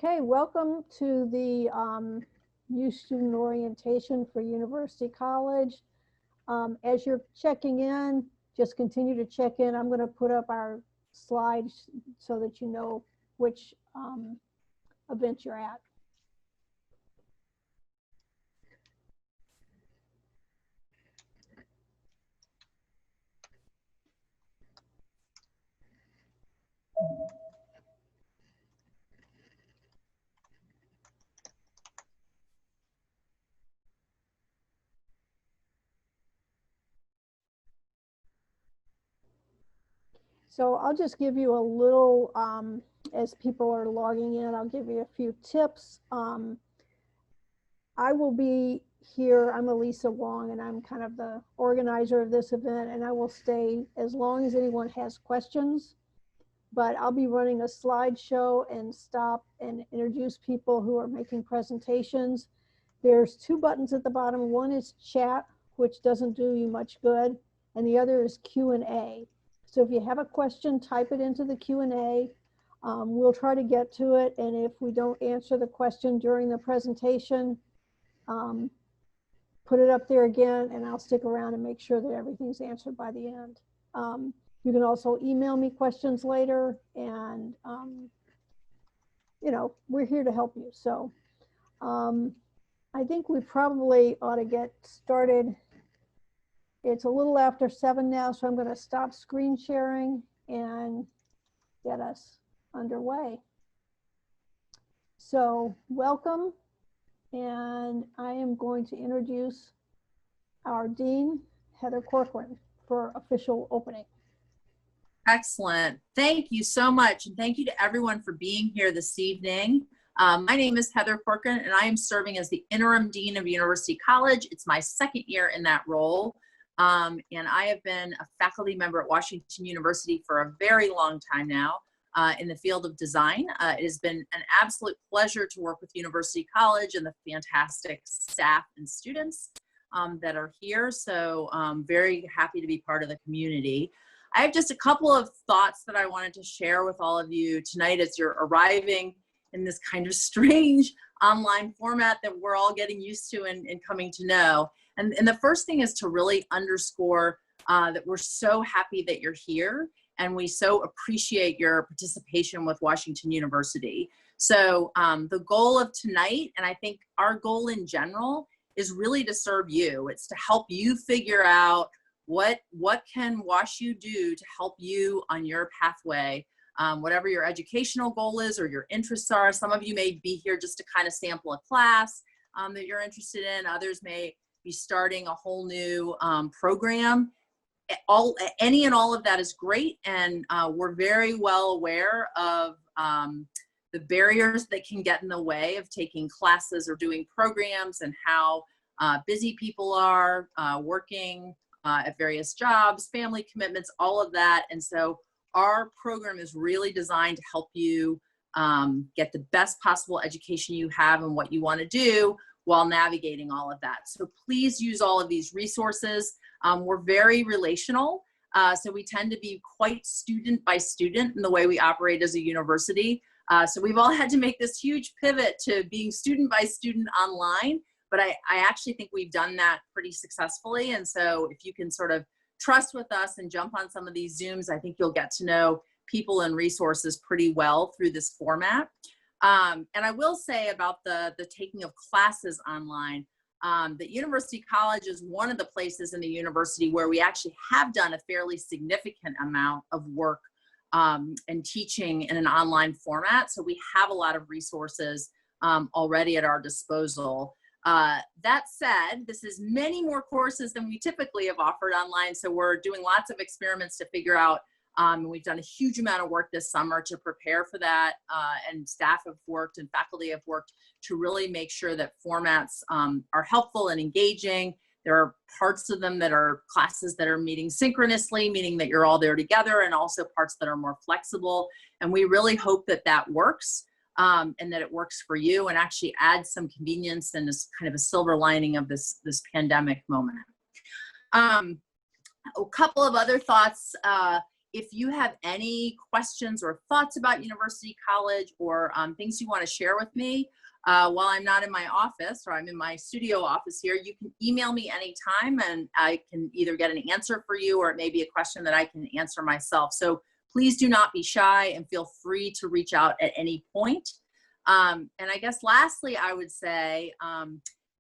Okay, welcome to the Youth Student Orientation for University College. As you're checking in, just continue to check in. I'm going to put up our slides so that you know which event you're at. So I'll just give you a little, as people are logging in, I'll give you a few tips. I will be here, I'm Elisa Wong, and I'm kind of the organizer of this event, and I will stay as long as anyone has questions. But I'll be running a slideshow and stop and introduce people who are making presentations. There's two buttons at the bottom. One is chat, which doesn't do you much good, and the other is Q&A. So if you have a question, type it into the Q&A. We'll try to get to it, and if we don't answer the question during the presentation, put it up there again, and I'll stick around and make sure that everything's answered by the end. You can also email me questions later, and you know, we're here to help you. So I think we probably ought to get started. It's a little after 7 now, so I'm going to stop screen sharing and get us underway. So welcome, and I am going to introduce our Dean, Heather Corcoran, for official opening. Excellent. Thank you so much. And thank you to everyone for being here this evening. My name is Heather Corcoran, and I am serving as the Interim Dean of University College. It's my second year in that role. And I have been a faculty member at Washington University for a very long time now in the field of design. It has been an absolute pleasure to work with University College and the fantastic staff and students that are here. So I'm very happy to be part of the community. I have just a couple of thoughts that I wanted to share with all of you tonight as you're arriving in this kind of strange online format that we're all getting used to and coming to know. And the first thing is to really underscore that we're so happy that you're here, and we so appreciate your participation with Washington University. So the goal of tonight, and I think our goal in general, is really to serve you. It's to help you figure out what can WashU do to help you on your pathway, whatever your educational goal is or your interests are. Some of you may be here just to kind of sample a class that you're interested in. Others may be starting a whole new program. Any and all of that is great, and we're very well aware of the barriers that can get in the way of taking classes or doing programs, and how busy people are working at various jobs, family commitments, all of that. And so our program is really designed to help you get the best possible education you have and what you want to do while navigating all of that. So please use all of these resources. We're very relational, so we tend to be quite student by student in the way we operate as a university. So we've all had to make this huge pivot to being student by student online, but I actually think we've done that pretty successfully. And so if you can sort of trust with us and jump on some of these Zooms, I think you'll get to know people and resources pretty well through this format. And I will say about the taking of classes online, that University College is one of the places in the university where we actually have done a fairly significant amount of work and teaching in an online format. So we have a lot of resources already at our disposal. That said, this is many more courses than we typically have offered online. So we're doing lots of experiments to figure out, and we've done a huge amount of work this summer to prepare for that. And staff have worked and faculty have worked to really make sure that formats are helpful and engaging. There are parts of them that are classes that are meeting synchronously, meaning that you're all there together, and also parts that are more flexible. And we really hope that that works. And that it works for you and actually adds some convenience and is kind of a silver lining of this pandemic moment. A couple of other thoughts. if you have any questions or thoughts about University College or things you want to share with me while I'm not in my office or I'm in my studio office here, you can email me anytime and I can either get an answer for you or it may be a question that I can answer myself. So please do not be shy and feel free to reach out at any point. And I guess lastly, I would say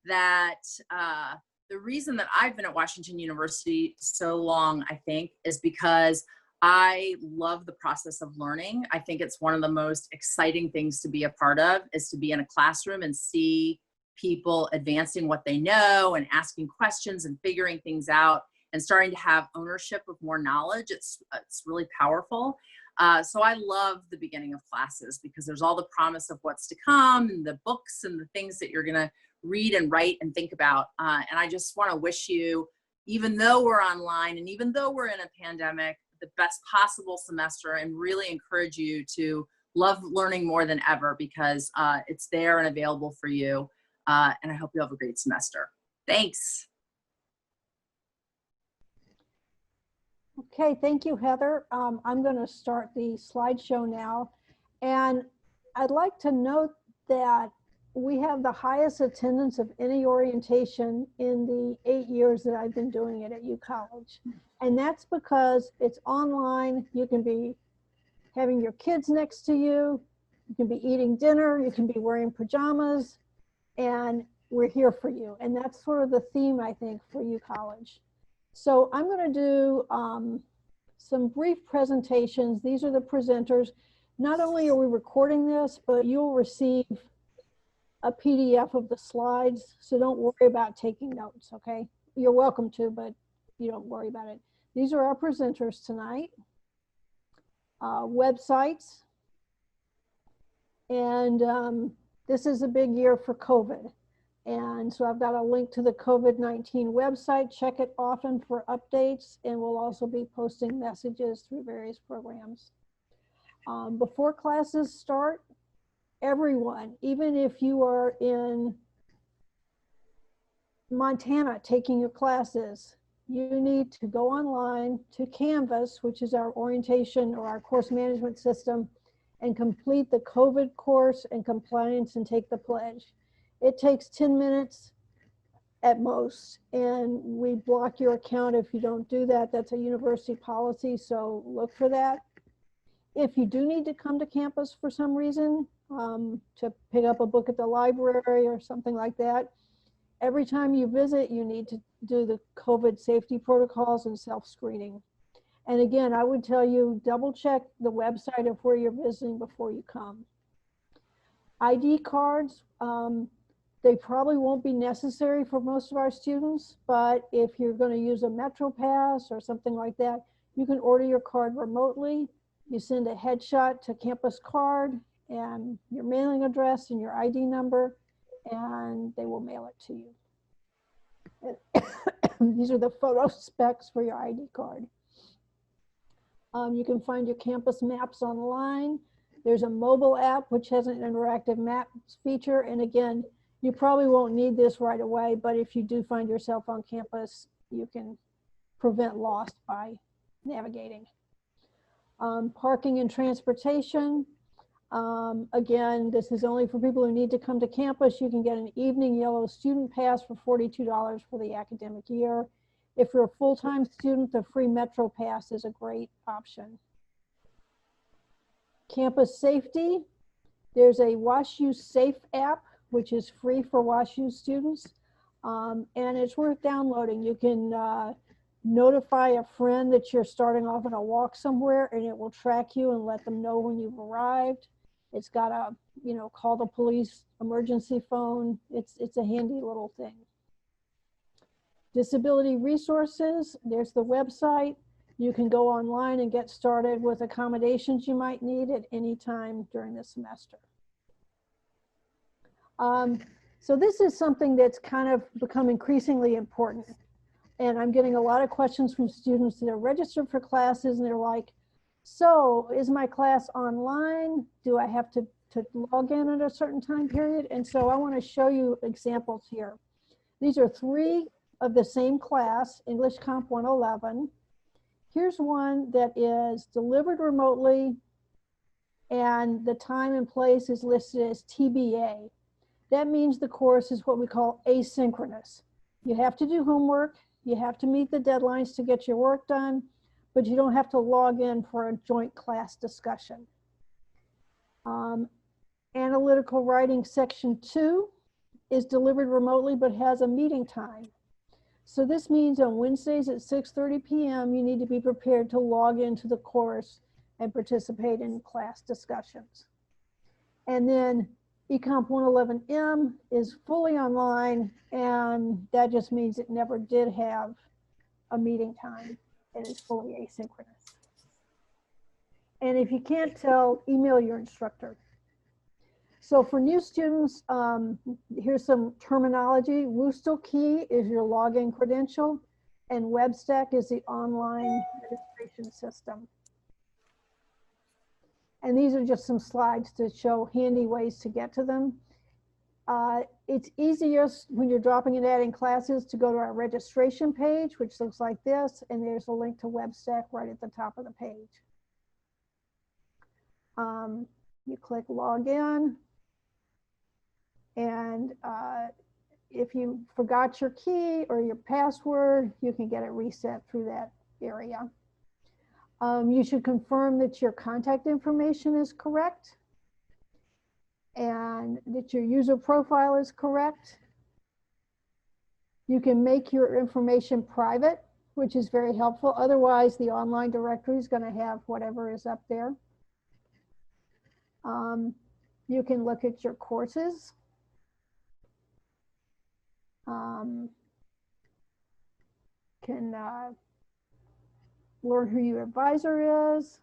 that the reason that I've been at Washington University so long, I think, is because I love the process of learning. I think it's one of the most exciting things to be a part of, is to be in a classroom and see people advancing what they know and asking questions and figuring things out and starting to have ownership of more knowledge. It's really powerful. So I love the beginning of classes because there's all the promise of what's to come and the books and the things that you're gonna read and write and think about. And I just wanna wish you, even though we're online and even though we're in a pandemic, the best possible semester, and really encourage you to love learning more than ever because it's there and available for you. And I hope you have a great semester. Thanks. Okay, thank you, Heather. I'm going to start the slideshow now. And I'd like to note that we have the highest attendance of any orientation in the 8 years that I've been doing it at UCollege. And that's because it's online. You can be having your kids next to you. You can be eating dinner. You can be wearing pajamas. And we're here for you. And that's sort of the theme, I think, for UCollege. So I'm going to do some brief presentations. These are the presenters. Not only are we recording this, but you'll receive a PDF of the slides. So don't worry about taking notes, okay? You're welcome to, but you don't worry about it. These are our presenters tonight. Websites. And this is a big year for COVID. And so I've got a link to the COVID-19 website. Check it often for updates, and we'll also be posting messages through various programs. Before classes start, everyone, even if you are in Montana taking your classes, you need to go online to Canvas, which is our orientation or our course management system, and complete the COVID course and compliance and take the pledge. It takes 10 minutes at most, and we block your account if you don't do that. That's a university policy, so look for that. If you do need to come to campus for some reason, to pick up a book at the library or something like that, every time you visit, you need to do the COVID safety protocols and self-screening. And again, I would tell you, double check the website of where you're visiting before you come. ID cards, they probably won't be necessary for most of our students, but if you're going to use a Metro Pass or something like that, you can order your card remotely. You send a headshot to Campus Card and your mailing address and your ID number, and they will mail it to you. These are the photo specs for your ID card. You can find your campus maps online. There's a mobile app which has an interactive maps feature, and again, you probably won't need this right away, but if you do find yourself on campus, you can prevent loss by navigating. Parking and transportation. Again, this is only for people who need to come to campus. You can get an evening yellow student pass for $42 for the academic year. If you're a full-time student, the free Metro Pass is a great option. Campus safety. There's a Washu Safe app, which is free for Washu students, and it's worth downloading. You can notify a friend that you're starting off on a walk somewhere, and it will track you and let them know when you've arrived. It's got a, call the police emergency phone. It's a handy little thing. Disability resources, there's the website. You can go online and get started with accommodations you might need at any time during the semester. So this is something that's kind of become increasingly important. And I'm getting a lot of questions from students that are registered for classes and they're like, so is my class online? Do I have to log in at a certain time period? And so I want to show you examples here. These are 3 of the same class, English Comp 111. Here's one that is delivered remotely, and the time and place is listed as TBA. That means the course is what we call asynchronous. You have to do homework, you have to meet the deadlines to get your work done, but you don't have to log in for a joint class discussion. Analytical writing section 2 is delivered remotely but has a meeting time. So this means on Wednesdays at 6:30 p.m. you need to be prepared to log into the course and participate in class discussions. And then Ecomp 111M is fully online, and that just means it never did have a meeting time. It is fully asynchronous. And if you can't tell, email your instructor. So for new students, here's some terminology. Russo key is your login credential, and WebStack is the online registration system. And these are just some slides to show handy ways to get to them. It's easiest when you're dropping and adding classes to go to our registration page, which looks like this, and there's a link to WebStack right at the top of the page. You click login, and if you forgot your key or your password, you can get it reset through that area. You should confirm that your contact information is correct and that your user profile is correct. You can make your information private, which is very helpful. Otherwise, the online directory is going to have whatever is up there. You can look at your courses. Can learn who your advisor is.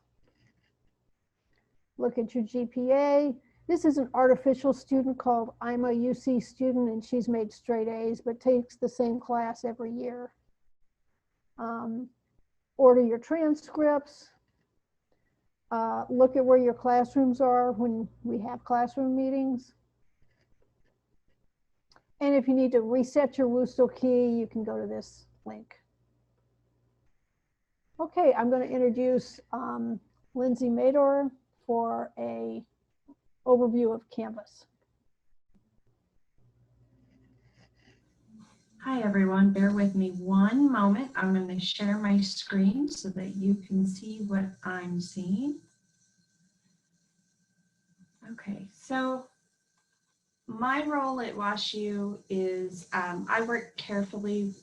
Look at your GPA. This is an artificial student called I'm a UC student, and she's made straight A's, but takes the same class every year. Order your transcripts. Look at where your classrooms are when we have classroom meetings. And if you need to reset your Russo key, you can go to this link. Okay, I'm going to introduce Lindsay Mador for a overview of Canvas. Hi everyone, bear with me one moment. I'm going to share my screen so that you can see what I'm seeing. Okay, so my role at Washu is I work carefully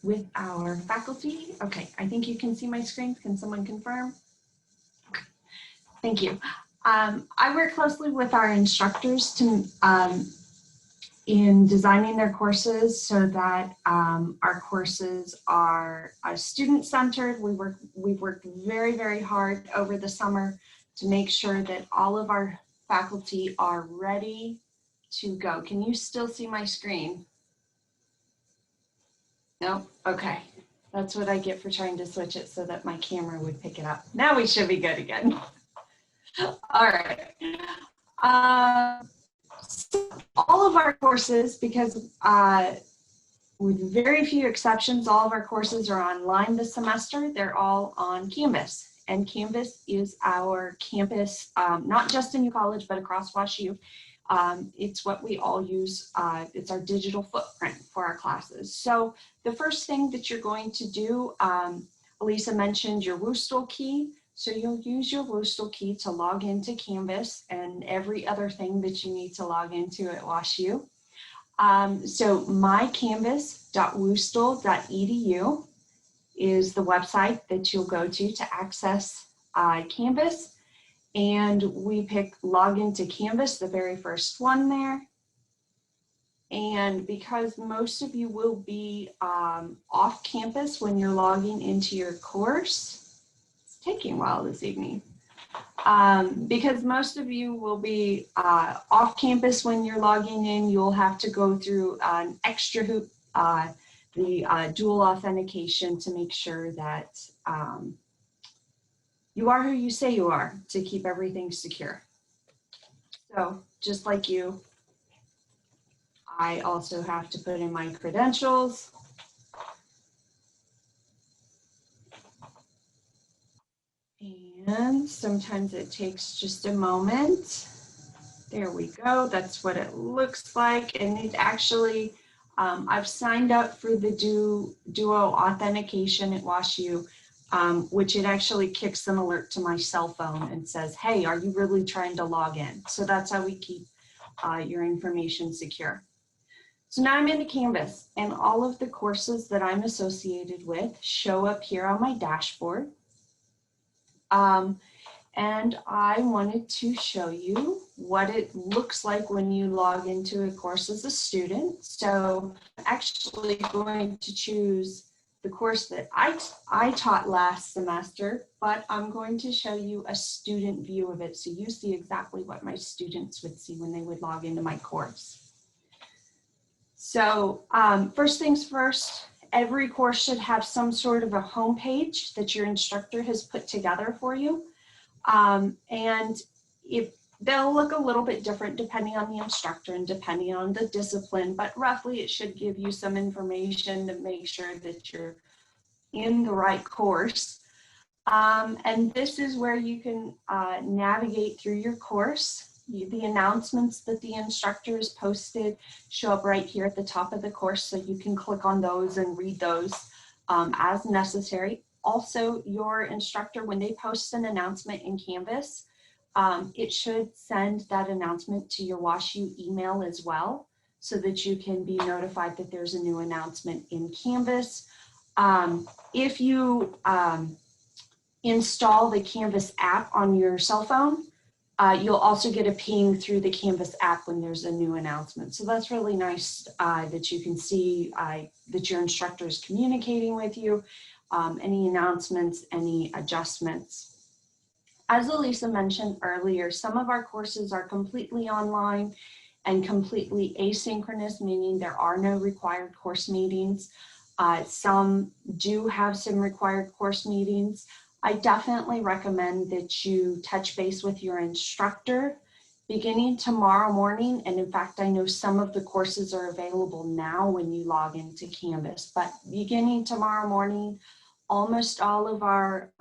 with our faculty. Okay, I think you can see my screen. Can someone confirm? Okay. Thank you. I work closely with our instructors to in designing their courses so that our courses are student-centered. We've worked very, very hard over the summer to make sure that all of our faculty are ready to go. Can you still see my screen? No? Okay. That's what I get for trying to switch it so that my camera would pick it up. Now we should be good again. All right. So all of our courses, because with very few exceptions, all of our courses are online this semester. They're all on Canvas. And Canvas is our campus, not just in U College, but across WashU. It's what we all use. It's our digital footprint for our classes. So the first thing that you're going to do, Elisa mentioned your Russo key. So you'll use your Russo key to log into Canvas and every other thing that you need to log into at WashU. So mycanvas.wustl.edu is the website that you'll go to access Canvas. And we pick login to Canvas, the very first one there. And because most of you will be off campus when you're logging into your course, it's taking a while this evening. Because most of you will be off campus when you're logging in, you'll have to go through an extra hoop, the dual authentication to make sure that you are who you say you are to keep everything secure. So just like you, I also have to put in my credentials. And sometimes it takes just a moment. There we go. That's what it looks like. And it actually, I've signed up for the Duo authentication at Washu, which it actually kicks an alert to my cell phone and says, hey, are you really trying to log in? So that's how we keep your information secure. So now I'm into Canvas, and all of the courses that I'm associated with show up here on my dashboard. And I wanted to show you what it looks like when you log into a course as a student. So I'm actually going to choose the course that I taught last semester, but I'm going to show you a student view of it so you see exactly what my students would see when they would log into my course. So first things first, every course should have some sort of a home page that your instructor has put together for you. And they'll look a little bit different depending on the instructor and depending on the discipline, but roughly it should give you some information to make sure that you're in the right course. And this is where you can navigate through your course. The announcements that the instructor has posted show up right here at the top of the course, so you can click on those and read those as necessary. Also, your instructor, when they post an announcement in Canvas, it should send that announcement to your Washu email as well, so that you can be notified that there's a new announcement in Canvas. If you install the Canvas app on your cell phone, you'll also get a ping through the Canvas app when there's a new announcement. So that's really nice that you can see that your instructor is communicating with you, any announcements, any adjustments. As Elisa mentioned earlier, some of our courses are completely online and completely asynchronous, meaning there are no required course meetings. Some do have some required course meetings. I definitely recommend that you touch base with your instructor beginning tomorrow morning. And in fact, I know some of the courses are available now when you log into Canvas, but beginning tomorrow morning, almost all of our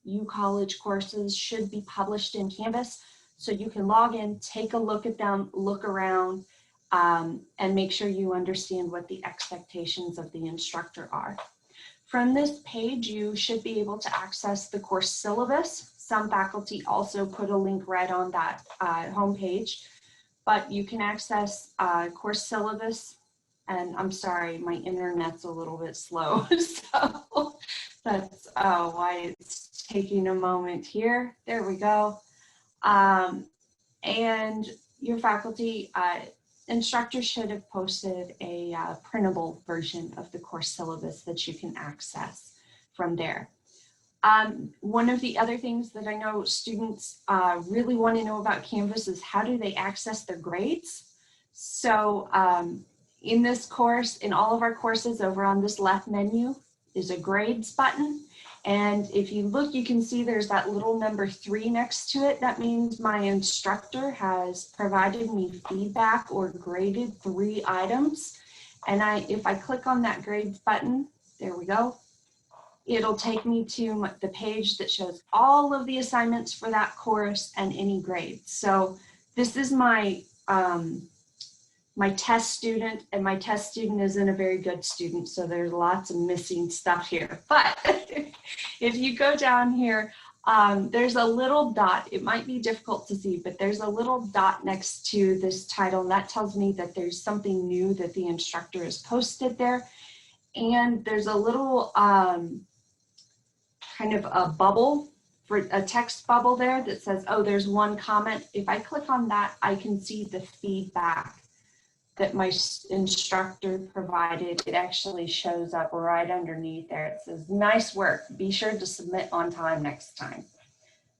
UCollege courses should be published in Canvas. So you can log in, take a look at them, look around, and make sure you understand what the expectations of the instructor are. From this page, you should be able to access the course syllabus. Some faculty also put a link right on that homepage, but you can access course syllabus. And I'm sorry, my internet's a little bit slow, so that's why it's taking a moment here. There we go. And your faculty instructors should have posted a printable version of the course syllabus that you can access from there. One of the other things that I know students really want to know about Canvas is how do they access their grades? So in this course, in all of our courses, over on this left menu is a grades button. And if you look, you can see there's that little number 3 next to it. That means my instructor has provided me feedback or graded 3 items. And if I click on that grades button, there we go. It'll take me to the page that shows all of the assignments for that course and any grades. So this is my my test student, and my test student isn't a very good student, so there's lots of missing stuff here. But if you go down here, there's a little dot. It might be difficult to see, but there's a little dot next to this title, and that tells me that there's something new that the instructor has posted there. And there's a little kind of a bubble, for a text bubble there that says, oh, there's one comment. If I click on that, I can see the feedback that my instructor provided. It actually shows up right underneath there. It says, nice work. Be sure to submit on time next time.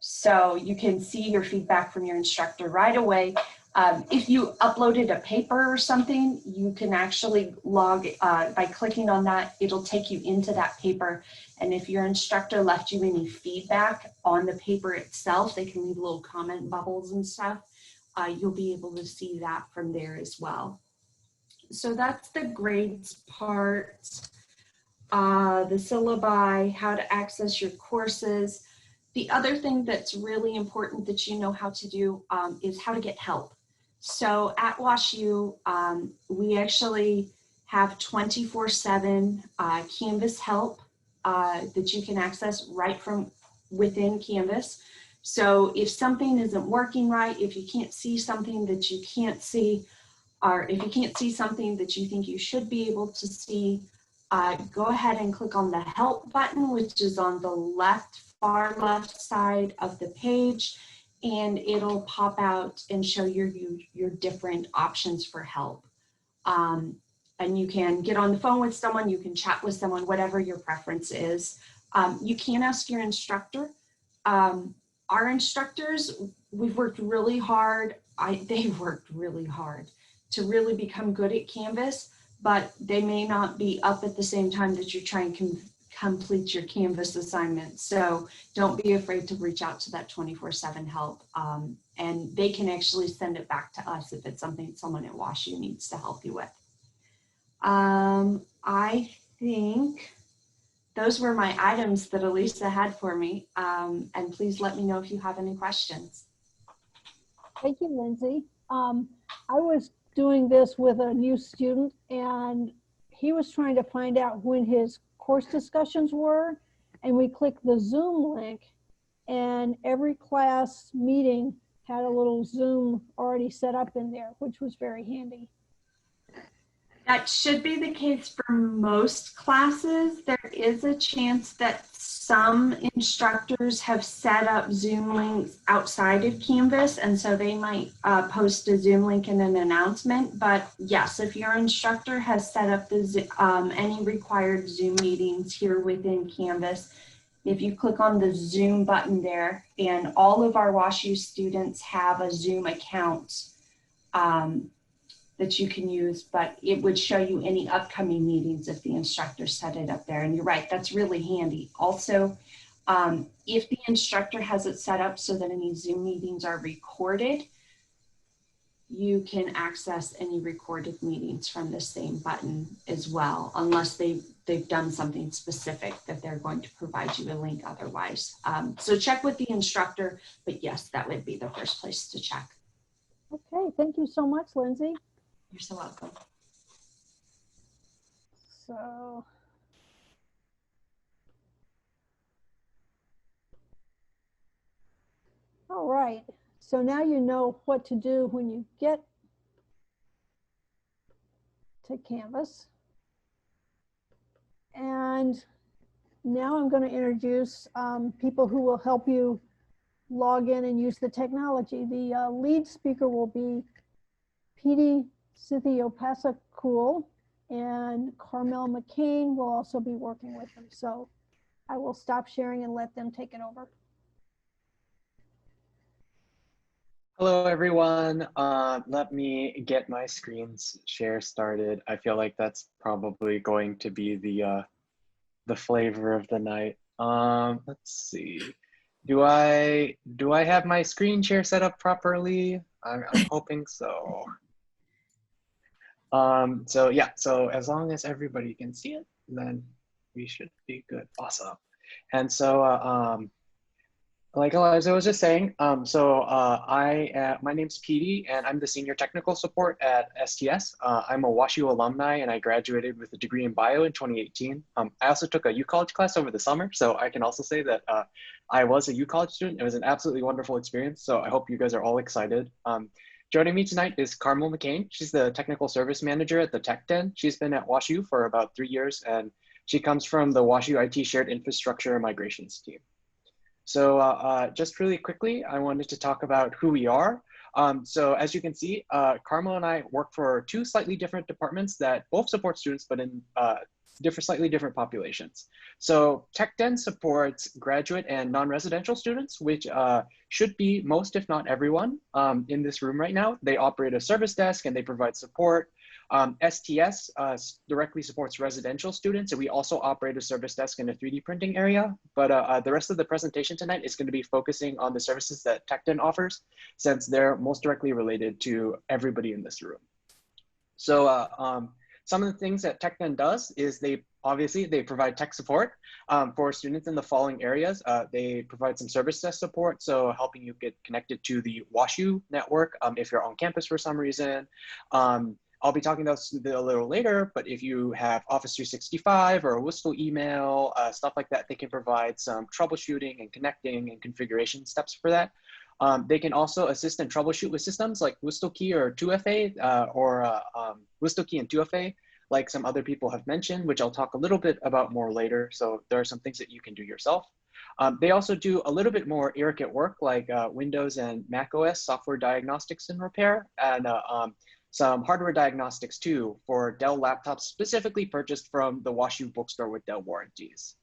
So you can see your feedback from your instructor right away. If you uploaded a paper or something, you can actually log by clicking on that. It'll take you into that paper. And if your instructor left you any feedback on the paper itself, they can leave little comment bubbles and stuff. You'll be able to see that from there as well. So that's the grades part, the syllabi, how to access your courses. The other thing that's really important that you know how to do is how to get help. So at WashU, we actually have 24/7 Canvas help that you can access right from within Canvas. So if something isn't working right, if you can't see something that you can't see, or if you can't see something that you think you should be able to see, go ahead and click on the help button, which is on the far left side of the page, and it'll pop out and show your different options for help. And you can get on the phone with someone, you can chat with someone, whatever your preference is. You can ask your instructor. Our instructors, we've worked really hard. They've worked really hard to really become good at Canvas, but they may not be up at the same time that you're trying to complete your Canvas assignment. So don't be afraid to reach out to that 24/7 help. And they can actually send it back to us if it's something someone at WashU needs to help you with. I think those were my items that Elisa had for me. And please let me know if you have any questions. Thank you, Lindsay. I was doing this with a new student, and he was trying to find out when his course discussions were, and we clicked the Zoom link, and every class meeting had a little Zoom already set up in there, which was very handy. That should be the case for most classes. There is a chance that some instructors have set up Zoom links outside of Canvas, and so they might post a Zoom link in an announcement. But yes, if your instructor has set up any required Zoom meetings here within Canvas, if you click on the Zoom button there, and all of our WashU students have a Zoom account that you can use, but it would show you any upcoming meetings if the instructor set it up there. And you're right, that's really handy. Also, if the instructor has it set up so that any Zoom meetings are recorded, you can access any recorded meetings from the same button as well, unless they've done something specific that they're going to provide you a link otherwise. So check with the instructor, but yes, that would be the first place to check. Okay, thank you so much, Lindsay. You're so welcome. So, all right. So now you know what to do when you get to Canvas. And now I'm going to introduce people who will help you log in and use the technology. The lead speaker will be Petey Sithiopasakul, and Carmel Mccain will also be working with them. So I will stop sharing and let them take it over. Hello, everyone. Let me get my screen share started. I feel like that's probably going to be the flavor of the night. Let's see. Do I have my screen share set up properly? I'm hoping so. So yeah, so as long as everybody can see it, then we should be good. Awesome. And so like Eliza was just saying, my name's Petey, and I'm the Senior Technical Support at STS. I'm a WashU alumni, and I graduated with a degree in bio in 2018. I also took a UCollege class over the summer, so I can also say that I was a UCollege student. It was an absolutely wonderful experience, so I hope you guys are all excited. Joining me tonight is Carmel Mccain. She's the Technical Service Manager at the Tech Den. She's been at WashU for about 3 years, and she comes from the WashU IT Shared Infrastructure and Migrations team. So just really quickly, I wanted to talk about who we are. So as you can see, Carmel and I work for two slightly different departments that both support students, but in slightly different populations. So Tech Den supports graduate and non-residential students, which should be most, if not everyone in this room right now. They operate a service desk and they provide support. STS directly supports residential students, and we also operate a service desk in a 3D printing area. But the rest of the presentation tonight is going to be focusing on the services that Tech Den offers, since they're most directly related to everybody in this room. So some of the things that TechDen does is they provide tech support for students in the following areas. They provide some service desk support, so helping you get connected to the Washu network if you're on campus for some reason. I'll be talking about this a little later, but if you have Office 365 or a Whistle email, stuff like that, they can provide some troubleshooting and connecting and configuration steps for that. They can also assist and troubleshoot with systems like WhistleKey or 2FA or WhistleKey and 2FA, like some other people have mentioned, which I'll talk a little bit about more later. So there are some things that you can do yourself. They also do a little bit more IRCIT work like Windows and Mac OS software diagnostics and repair, and some hardware diagnostics too for Dell laptops specifically purchased from the Washu bookstore with Dell warranties.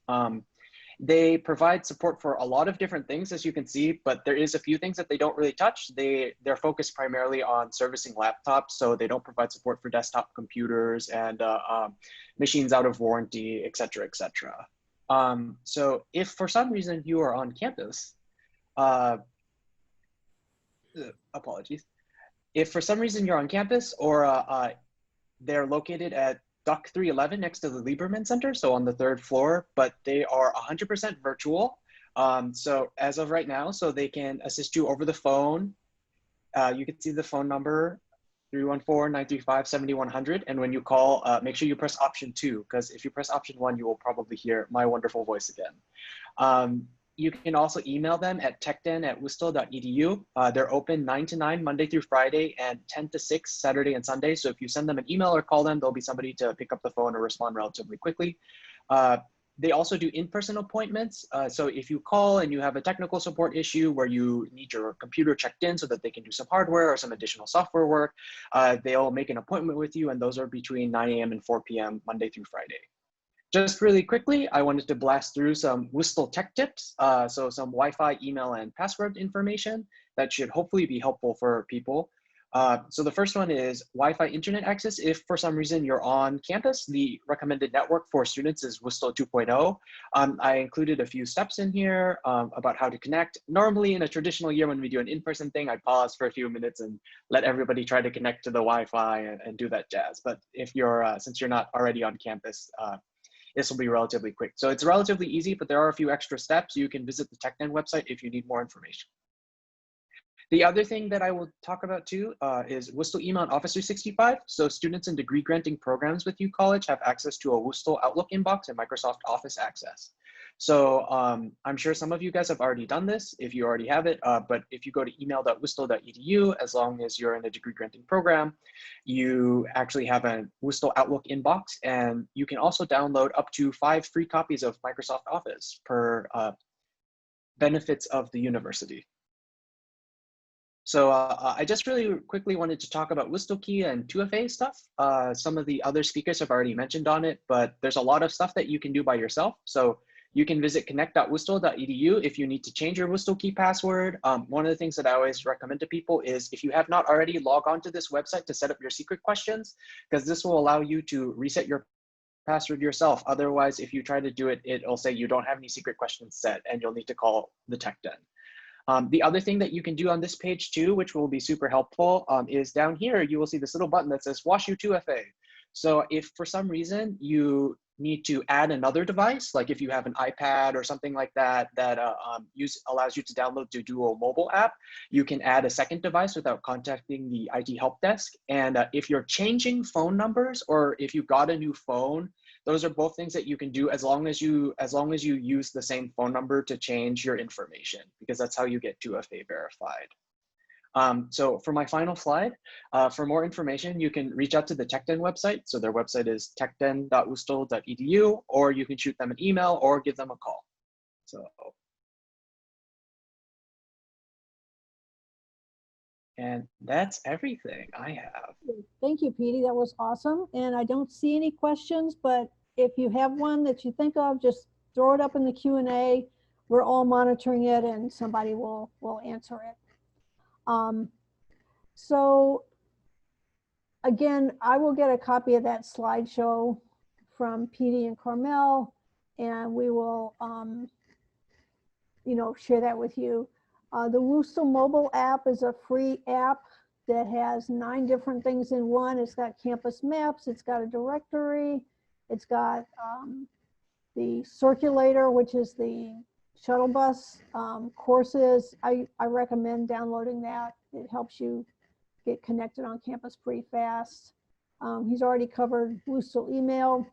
They provide support for a lot of different things, as you can see, but there is a few things that they don't really touch. They're focused primarily on servicing laptops, so they don't provide support for desktop computers and machines out of warranty, et cetera, et cetera. So if for some reason you are on campus, apologies. If for some reason you're on campus or they're located at Duck 311 next to the Lieberman Center, so on the 3rd floor, but they are 100% virtual. So as of right now, so they can assist you over the phone. You can see the phone number, 314-935-7100. And when you call, make sure you press option 2, because if you press option 1, you will probably hear my wonderful voice again. You can also email them at techden@whistle.edu. They're open 9 to 9 Monday through Friday and 10 to 6 Saturday and Sunday. So if you send them an email or call them, there'll be somebody to pick up the phone or respond relatively quickly. They also do in-person appointments. So if you call and you have a technical support issue where you need your computer checked in so that they can do some hardware or some additional software work, they'll make an appointment with you, and those are between 9 a.m. and 4 p.m. Monday through Friday. Just really quickly, I wanted to blast through some Whistle tech tips. So some Wi-Fi, email, and password information that should hopefully be helpful for people. So the first one is Wi-Fi internet access. If for some reason you're on campus, the recommended network for students is Whistle 2.0. I included a few steps in here about how to connect. Normally in a traditional year when we do an in-person thing, I pause for a few minutes and let everybody try to connect to the Wi-Fi and do that jazz. But if you're, since you're not already on campus, this will be relatively quick. So it's relatively easy, but there are a few extra steps. You can visit the TechDen website if you need more information. The other thing that I will talk about too is Whistle email and Office 365. So students in degree granting programs with U College have access to a Whistle Outlook inbox and Microsoft Office access. So I'm sure some of you guys have already done this if you already have it, but if you go to email.whistle.edu, as long as you're in a degree granting program, you actually have a Whistle Outlook inbox, and you can also download up to 5 free copies of Microsoft Office per benefits of the university. So I just really quickly wanted to talk about WhistleKey and 2FA stuff. Some of the other speakers have already mentioned on it, but there's a lot of stuff that you can do by yourself. So you can visit connect.whistle.edu if you need to change your WhistleKey password. One of the things that I always recommend to people is if you have not already, log on to this website to set up your secret questions, because this will allow you to reset your password yourself. Otherwise, if you try to do it, it'll say you don't have any secret questions set and you'll need to call the TechDen. The other thing that you can do on this page too, which will be super helpful, is down here, you will see this little button that says Washu 2FA. So if for some reason you need to add another device, like if you have an iPad or something like that, that allows you to download the Duo mobile app, you can add a second device without contacting the IT help desk. And if you're changing phone numbers or if you got a new phone, those are both things that you can do as long as you use the same phone number to change your information, because that's how you get 2FA verified. So for my final slide, for more information, you can reach out to the TechDen website. So their website is techden.whistle.edu, or you can shoot them an email or give them a call. So, and that's everything I have. Thank you, Petey. That was awesome. And I don't see any questions, but if you have one that you think of, just throw it up in the Q&A. We're all monitoring it and somebody will answer it. So again, I will get a copy of that slideshow from Petey and Carmel, and we will, share that with you. The Russo Mobile App is a free app that has 9 different things in one. It's got campus maps, it's got a directory, it's got the circulator, which is the shuttle bus courses. I recommend downloading that. It helps you get connected on campus pretty fast. He's already covered Woostle email.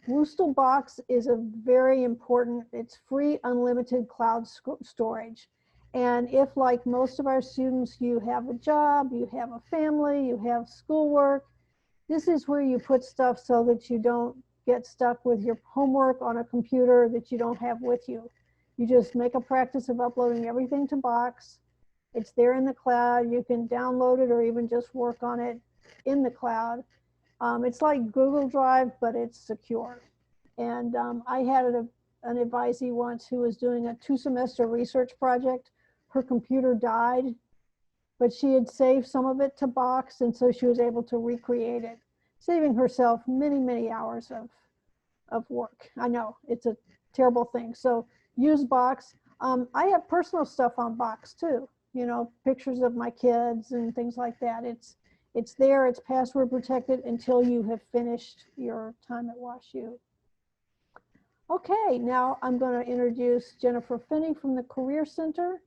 Woostle Box is a very important, it's free, unlimited cloud storage. And if, like most of our students, you have a job, you have a family, you have schoolwork, this is where you put stuff so that you don't get stuck with your homework on a computer that you don't have with you. You just make a practice of uploading everything to Box. It's there in the cloud. You can download it or even just work on it in the cloud. It's like Google Drive, but it's secure. And I had an advisee once who was doing a 2-semester research project. Her computer died, but she had saved some of it to Box, and so she was able to recreate it, saving herself many, many hours of work. I know, it's a terrible thing. So use Box. I have personal stuff on Box too, you know, pictures of my kids and things like that. It's there, it's password protected until you have finished your time at WashU. Okay, now I'm going to introduce Jennifer Finney from the Career Center.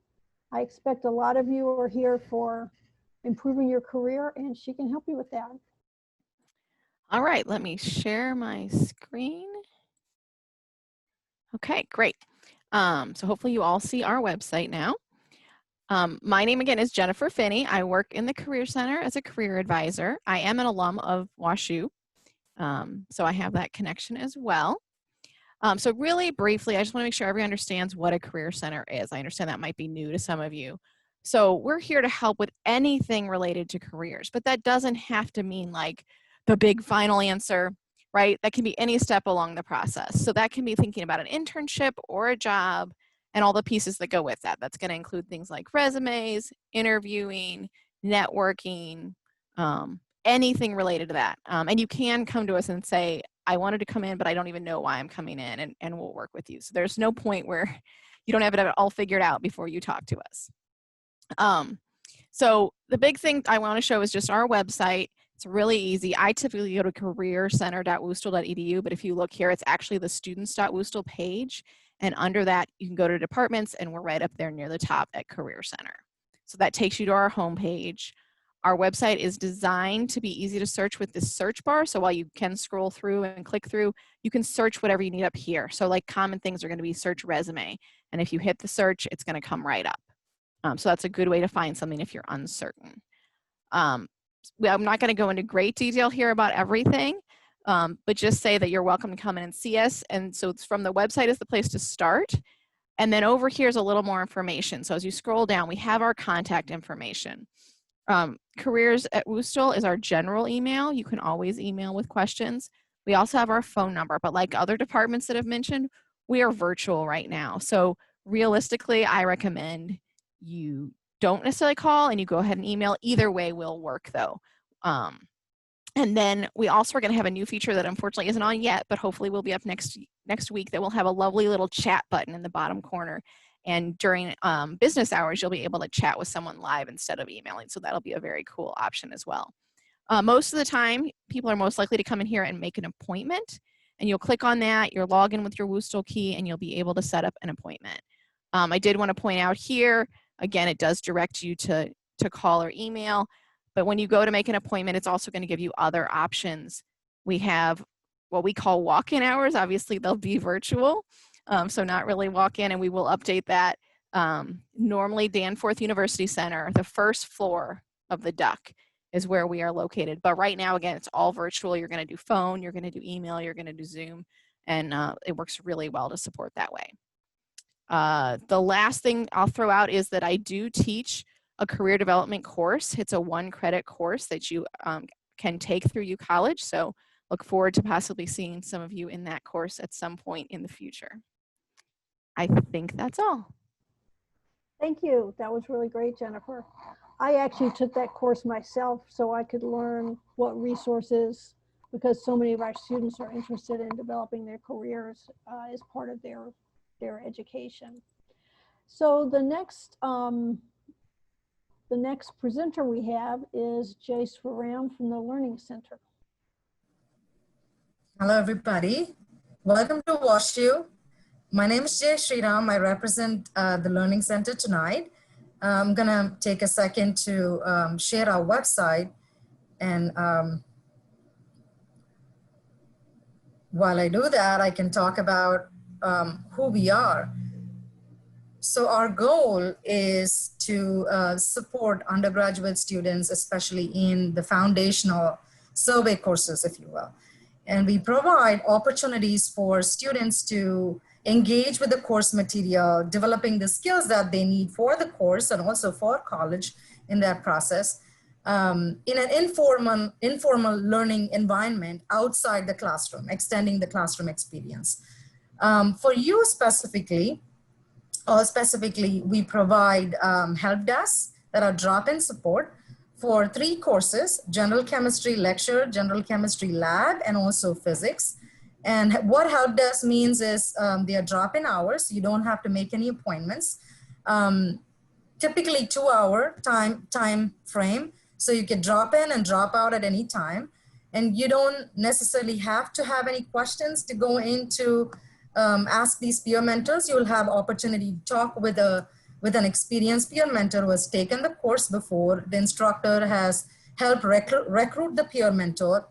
I expect a lot of you are here for improving your career, and she can help you with that. All right, let me share my screen. Okay, great. So hopefully you all see our website now. My name again is Jennifer Finney. I work in the Career Center as a career advisor. I am an alum of WashU, so I have that connection as well. So really briefly, I just want to make sure everyone understands what a career center is. I understand that might be new to some of you. So we're here to help with anything related to careers, but that doesn't have to mean like the big final answer, right? That can be any step along the process. So that can be thinking about an internship or a job and all the pieces that go with that. That's going to include things like resumes, interviewing, networking, anything related to that. And you can come to us and say, I wanted to come in, but I don't even know why I'm coming in, and we'll work with you. So there's no point where you don't have it all figured out before you talk to us. So the big thing I want to show is just our website. It's really easy. I typically go to careercenter.woostle.edu, but if you look here, it's actually the students.woostle page. And under that, you can go to departments, and we're right up there near the top at Career Center. So that takes you to our homepage. Our website is designed to be easy to search with this search bar. So while you can scroll through and click through, you can search whatever you need up here. So like common things are going to be search resume. And if you hit the search, it's going to come right up. So that's a good way to find something if you're uncertain. I'm not going to go into great detail here about everything, but just say that you're welcome to come in and see us. And so it's from the website is the place to start. And then over here is a little more information. So as you scroll down, we have our contact information. Careers@Woostle is our general email. You can always email with questions. We also have our phone number, but like other departments that I've mentioned, we are virtual right now. So realistically, I recommend you don't necessarily call and you go ahead and email. Either way will work though. And then we also are going to have a new feature that unfortunately isn't on yet, but hopefully will be up next week, that will have a lovely little chat button in the bottom corner. And during business hours, you'll be able to chat with someone live instead of emailing. So that'll be a very cool option as well. Most of the time, people are most likely to come in here and make an appointment. And you'll click on that, you'll log in with your Woostle key, and you'll be able to set up an appointment. I did want to point out here, again, it does direct you to call or email. But when you go to make an appointment, it's also going to give you other options. We have what we call walk-in hours. Obviously, they'll be virtual. So not really walk in, and we will update that. Normally Danforth University Center, the first floor of the Duck is where we are located. But right now, again, it's all virtual. You're going to do phone, you're going to do email, you're going to do Zoom, and it works really well to support that way. The last thing I'll throw out is that I do teach a career development course. It's a 1-credit course that you can take through UCollege. So look forward to possibly seeing some of you in that course at some point in the future. I think that's all. Thank you. That was really great, Jennifer. I actually took that course myself so I could learn what resources, because so many of our students are interested in developing their careers as part of their education. So the next the next presenter we have is Jay Swaram from the Learning Center. Hello, everybody. Welcome to Washu. My name is Jay Sriram. I represent the Learning Center tonight. I'm gonna take a second to share our website, and while I do that, I can talk about who we are. So our goal is to support undergraduate students, especially in the foundational survey courses, if you will. And we provide opportunities for students to engage with the course material, developing the skills that they need for the course and also for college in that process, in an informal learning environment outside the classroom, extending the classroom experience. For you specifically, we provide help desks that are drop-in support for 3 courses: general chemistry lecture, general chemistry lab, and also physics. And what help desk means is they are drop-in hours. You don't have to make any appointments. Typically 2-hour time frame. So you can drop in and drop out at any time. And you don't necessarily have to have any questions to go into ask these peer mentors. You'll have opportunity to talk with an experienced peer mentor who has taken the course before. The instructor has helped recruit the peer mentor.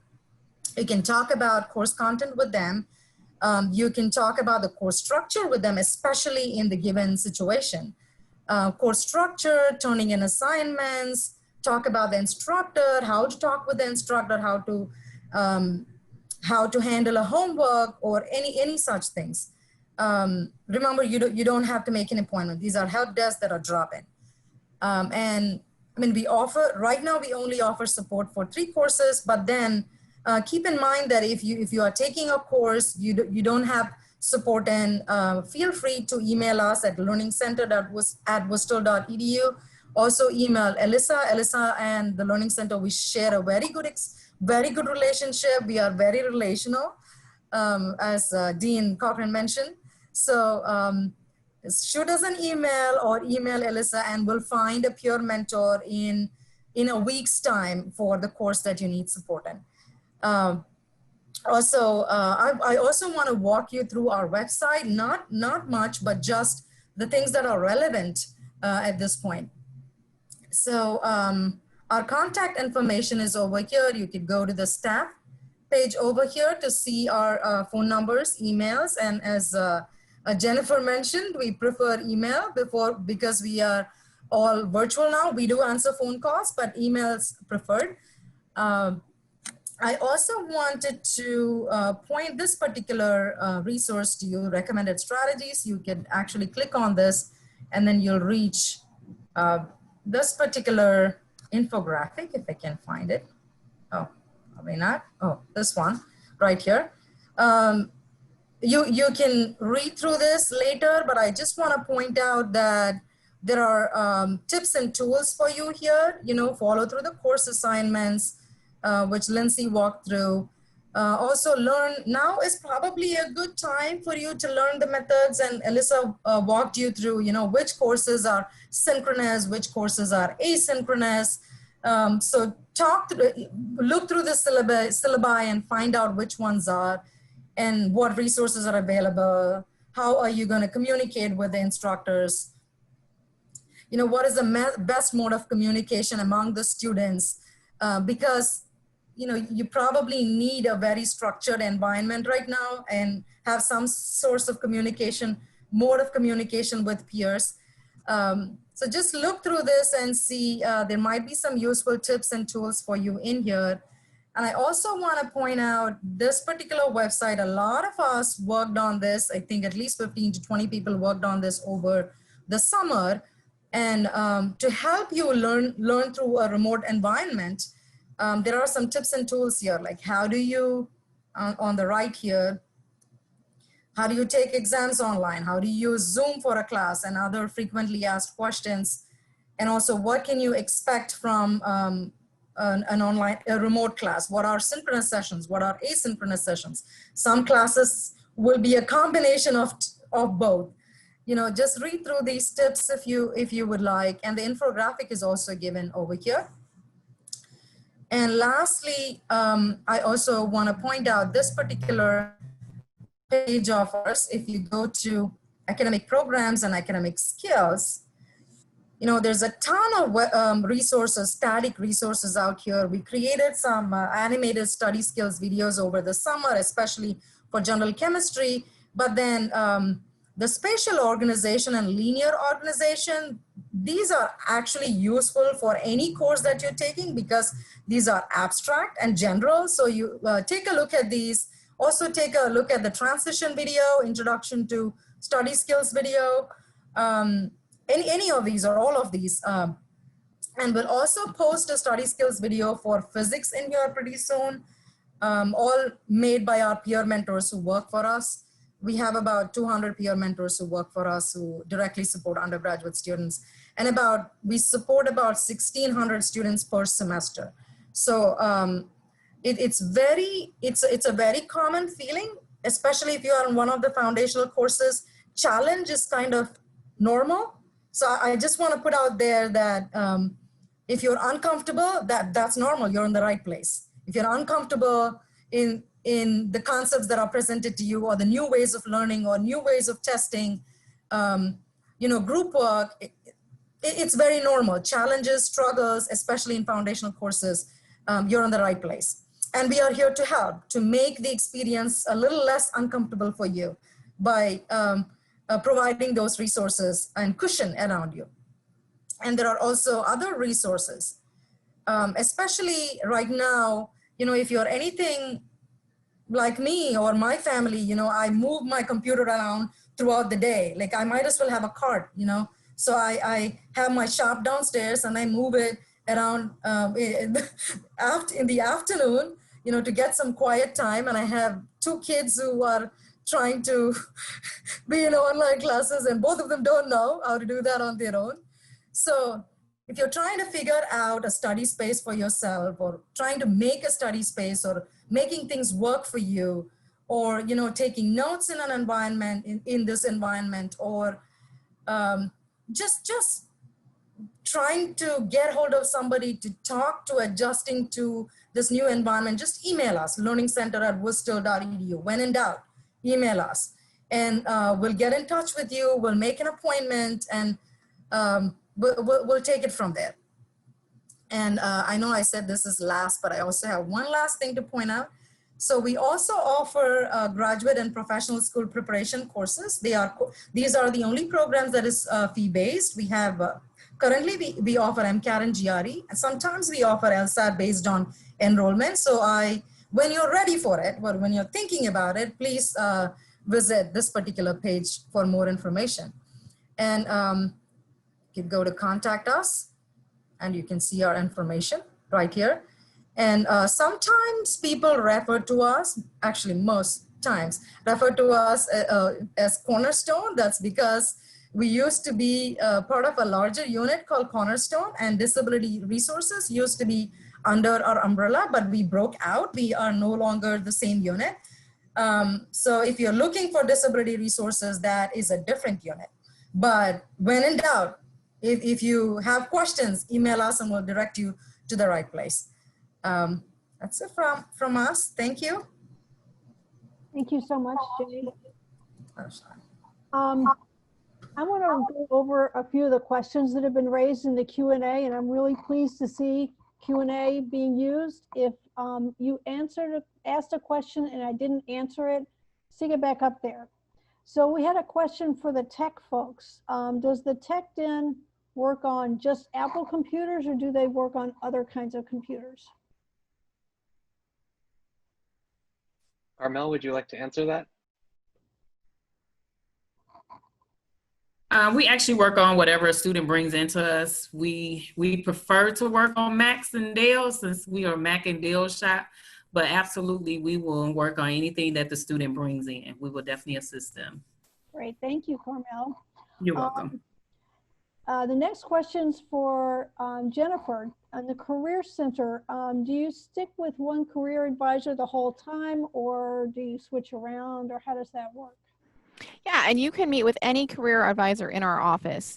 You can talk about course content with them. You can talk about the course structure with them, especially in the given situation. Course structure, turning in assignments, talk about the instructor, how to talk with the instructor, how to handle a homework or any such things. Remember, you don't have to make an appointment. These are help desks that are drop-in. And I mean, right now we only offer support for 3 courses, but then keep in mind that if you are taking a course, you don't have support, and feel free to email us at learningcenter@worcester.edu. Also email Alyssa and the Learning Center. We share a very good relationship. We are very relational, as Dean Cochran mentioned. So shoot us an email or email Alyssa, and we'll find a peer mentor in a week's time for the course that you need support in. I also want to walk you through our website, not much, but just the things that are relevant at this point. So our contact information is over here. You could go to the staff page over here to see our phone numbers, emails, and as Jennifer mentioned, we prefer email because we are all virtual now. We do answer phone calls, but emails preferred. I also wanted to point this particular resource to you, recommended strategies. You can actually click on this and then you'll reach this particular infographic, if I can find it. Oh, probably not. Oh, this one right here. You can read through this later, but I just want to point out that there are tips and tools for you here. Follow through the course assignments, which Lindsay walked through. Also now is probably a good time for you to learn the methods, and Alyssa walked you through, which courses are synchronous, which courses are asynchronous. So look through the syllabi and find out which ones are and what resources are available. How are you going to communicate with the instructors? What is the best mode of communication among the students? Because you probably need a very structured environment right now and have some source of communication, mode of communication with peers. So just look through this and see, there might be some useful tips and tools for you in here. And I also want to point out this particular website, a lot of us worked on this. I think at least 15 to 20 people worked on this over the summer. And to help you learn through a remote environment, there are some tips and tools here, like how do you, on the right here, how do you take exams online? How do you use Zoom for a class and other frequently asked questions? And also, what can you expect from a remote class? What are synchronous sessions? What are asynchronous sessions? Some classes will be a combination of both. just read through these tips if you would like. And the infographic is also given over here. And lastly, I also want to point out this particular page of ours. If you go to academic programs and academic skills, there's a ton of resources, static resources out here. We created some animated study skills videos over the summer, especially for general chemistry. But then the spatial organization and linear organization, these are actually useful for any course that you're taking because these are abstract and general. So you take a look at these. Also take a look at the transition video, introduction to study skills video, any of these or all of these. And we'll also post a study skills video for physics in here pretty soon, all made by our peer mentors who work for us. We have about 200 peer mentors who work for us who directly support undergraduate students. And we support about 1,600 students per semester. So it's a very common feeling, especially if you are in one of the foundational courses. Challenge is kind of normal. So I just want to put out there that if you're uncomfortable, that's normal. You're in the right place. If you're uncomfortable in the concepts that are presented to you or the new ways of learning or new ways of testing, group work, it's very normal. Challenges, struggles, especially in foundational courses, you're in the right place. And we are here to help, to make the experience a little less uncomfortable for you by providing those resources and cushion around you. And there are also other resources, especially right now, if you're anything like me or my family, I move my computer around throughout the day. Like I might as well have a cart, So I have my shop downstairs and I move it around in the afternoon, to get some quiet time. And I have 2 kids who are trying to be in online classes and both of them don't know how to do that on their own. So if you're trying to figure out a study space for yourself or trying to make a study space or making things work for you or, taking notes in an environment, in this environment, or just trying to get hold of somebody to talk to, adjusting to this new environment, just email us, learningcenter@worcester.edu. When in doubt, email us and we'll get in touch with you. We'll make an appointment and we'll take it from there. And I know I said this is last, but I also have one last thing to point out. So we also offer graduate and professional school preparation courses. These are the only programs that is fee-based. We have, currently we offer MCAT and GRE, and sometimes we offer LSAT based on enrollment. So when you're ready for it, or when you're thinking about it, please visit this particular page for more information. And you can go to contact us and you can see our information right here. And sometimes people refer to us, actually most times, refer to us as Cornerstone. That's because we used to be part of a larger unit called Cornerstone, and Disability Resources used to be under our umbrella, but we broke out. We are no longer the same unit. So if you're looking for Disability Resources, that is a different unit. But when in doubt, if you have questions, email us and we'll direct you to the right place. That's it from us. Thank you. Thank you so much, Jay. Oh, sorry. I want to go over a few of the questions that have been raised in the Q&A, and I'm really pleased to see Q&A being used. If you asked a question and I didn't answer it, stick it back up there. So we had a question for the tech folks. Does the tech den work on just Apple computers, or do they work on other kinds of computers? Carmel, would you like to answer that? We actually work on whatever a student brings into us. We prefer to work on Macs and Dell since we are Mac and Dell shop, but absolutely we will work on anything that the student brings in. We will definitely assist them. Great, thank you, Carmel. You're welcome. The next question's for Jennifer. On the Career Center, do you stick with one career advisor the whole time, or do you switch around, or how does that work? Yeah, and you can meet with any career advisor in our office.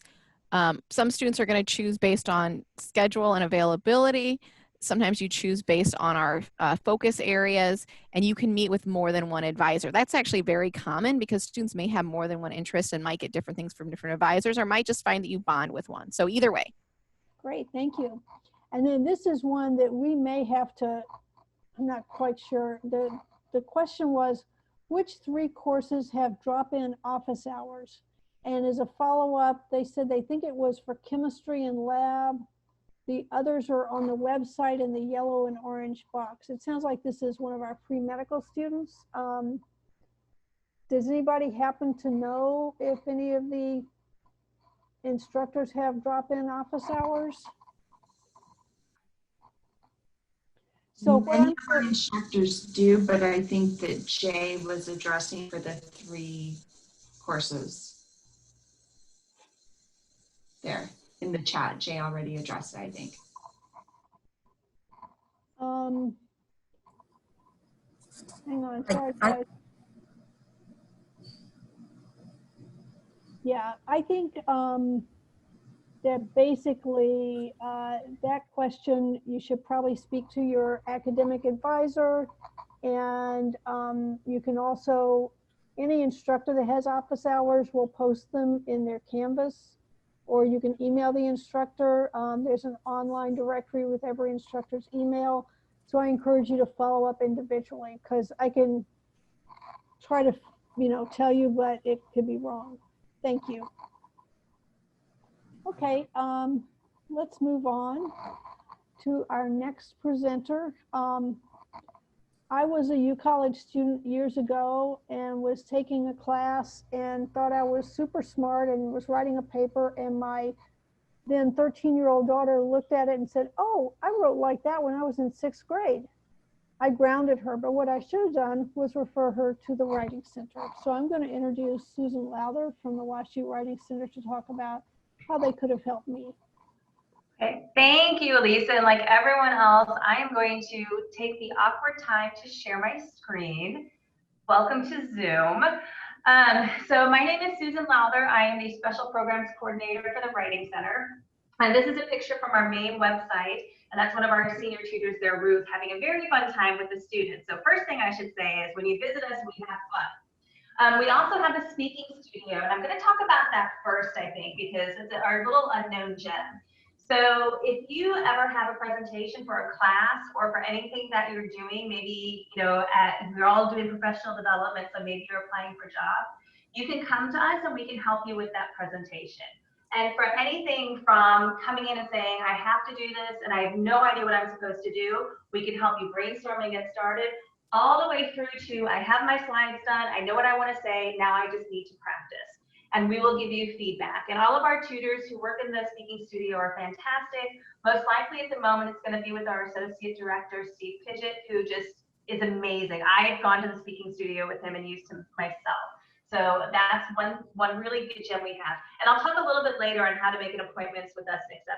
Some students are going to choose based on schedule and availability. Sometimes you choose based on our focus areas, and you can meet with more than one advisor. That's actually very common because students may have more than one interest and might get different things from different advisors, or might just find that you bond with one. So either way. Great, thank you. And then this is one that we may have to, I'm not quite sure. The question was, which 3 courses have drop-in office hours? And as a follow-up, they said they think it was for chemistry and lab. The others are on the website in the yellow and orange box. It sounds like this is one of our pre-medical students. Does anybody happen to know if any of the instructors have drop-in office hours? So many of our instructors do, but I think that Jay was addressing for the 3 courses. There in the chat, Jay already addressed it, I think. Hang on, sorry guys. Yeah, I think that basically that question, you should probably speak to your academic advisor, and you can also, any instructor that has office hours will post them in their Canvas, or you can email the instructor. There's an online directory with every instructor's email. So I encourage you to follow up individually, because I can try to, tell you, but it could be wrong. Thank you. Okay, let's move on to our next presenter. I was a UCollege student years ago and was taking a class and thought I was super smart and was writing a paper, and my then 13-year-old daughter looked at it and said, "Oh, I wrote like that when I was in 6th grade." I grounded her, but what I should have done was refer her to the Writing Center. So I'm going to introduce Susan Lather from the Washu Writing Center to talk about how they could have helped me. Okay, thank you, Elisa. And like everyone else, I am going to take the awkward time to share my screen. Welcome to Zoom. So my name is Susan Lather. I am the Special Programs Coordinator for the Writing Center. And this is a picture from our main website. And that's one of our senior tutors there, Ruth, having a very fun time with the students. So first thing I should say is when you visit us, we have fun. We also have a speaking studio, and I'm going to talk about that first, I think, because it's our little unknown gem. So if you ever have a presentation for a class or for anything that you're doing, maybe, we're all doing professional development, so maybe you're applying for jobs, you can come to us and we can help you with that presentation. And for anything from coming in and saying, I have to do this and I have no idea what I'm supposed to do, we can help you brainstorm and get started, all the way through to, I have my slides done, I know what I want to say, now I just need to practice. And we will give you feedback. And all of our tutors who work in the speaking studio are fantastic. Most likely at the moment, it's going to be with our Associate Director, Steve Pidgett, who just is amazing. I have gone to the speaking studio with him and used him myself. So that's one really good gem we have. And I'll talk a little bit later on how to make an appointments with us, etc.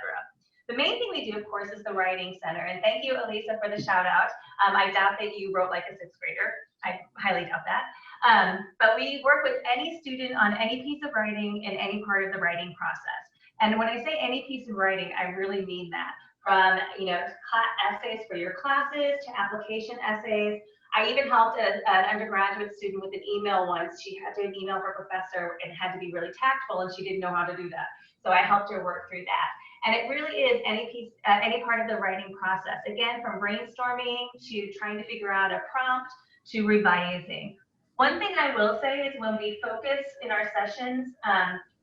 The main thing we do, of course, is the Writing Center. And thank you, Elisa, for the shout out. I doubt that you wrote like a 6th grader. I highly doubt that. But we work with any student on any piece of writing in any part of the writing process. And when I say any piece of writing, I really mean that. From essays for your classes to application essays. I even helped an undergraduate student with an email once. She had to email her professor and had to be really tactful, and she didn't know how to do that. So I helped her work through that. And it really is any piece, any part of the writing process. Again, from brainstorming to trying to figure out a prompt to revising. One thing I will say is when we focus in our sessions,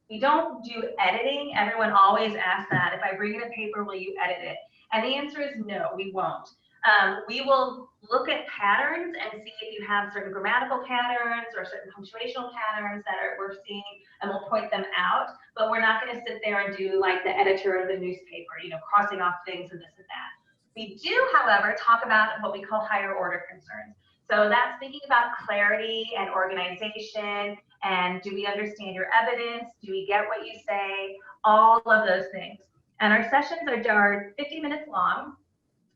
we don't do editing. Everyone always asks that. If I bring in a paper, will you edit it? And the answer is no, we won't. We will look at patterns and see if you have certain grammatical patterns or certain punctuational patterns that we're seeing, and we'll point them out. But we're not going to sit there and do like the editor of the newspaper, crossing off things and this and that. We do, however, talk about what we call higher order concerns. So that's thinking about clarity and organization, and do we understand your evidence? Do we get what you say? All of those things. And our sessions are 50 minutes long.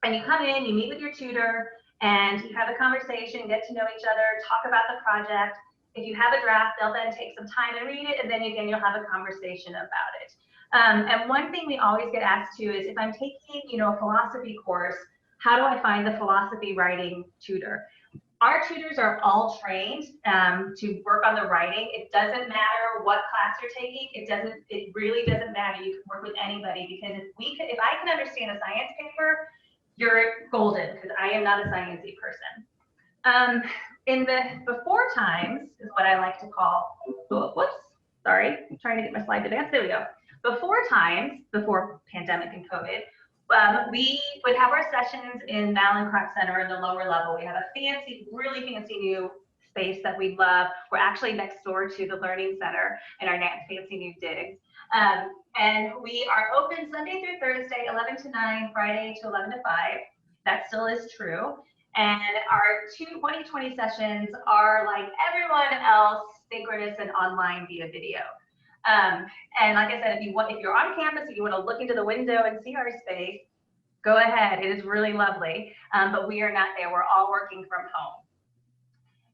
And you come in, you meet with your tutor, and you have a conversation, get to know each other, talk about the project. If you have a draft, they'll then take some time and read it, and then again, you'll have a conversation about it. And one thing we always get asked to is if I'm taking, you know, a philosophy course, how do I find the philosophy writing tutor? Our tutors are all trained to work on the writing. It doesn't matter what class you're taking. It really doesn't matter. You can work with anybody, because if I can understand a science paper, you're golden, because I am not a sciencey person. In the before times is what I like to call, whoops, sorry, I'm trying to get my slide to advance. There we go. Before times, before pandemic and COVID, we would have our sessions in Mallinckrodt Center in the lower level. We have a fancy, really fancy new space that we love. We're actually next door to the Learning Center in our fancy new digs. And we are open Sunday through Thursday, 11 to 9, Friday to 11 to 5. That still is true. And our 2020 sessions are like everyone else, synchronous and online via video. And like I said, if you're on campus, if you want to look into the window and see our space, go ahead. It is really lovely, but we are not there. We're all working from home.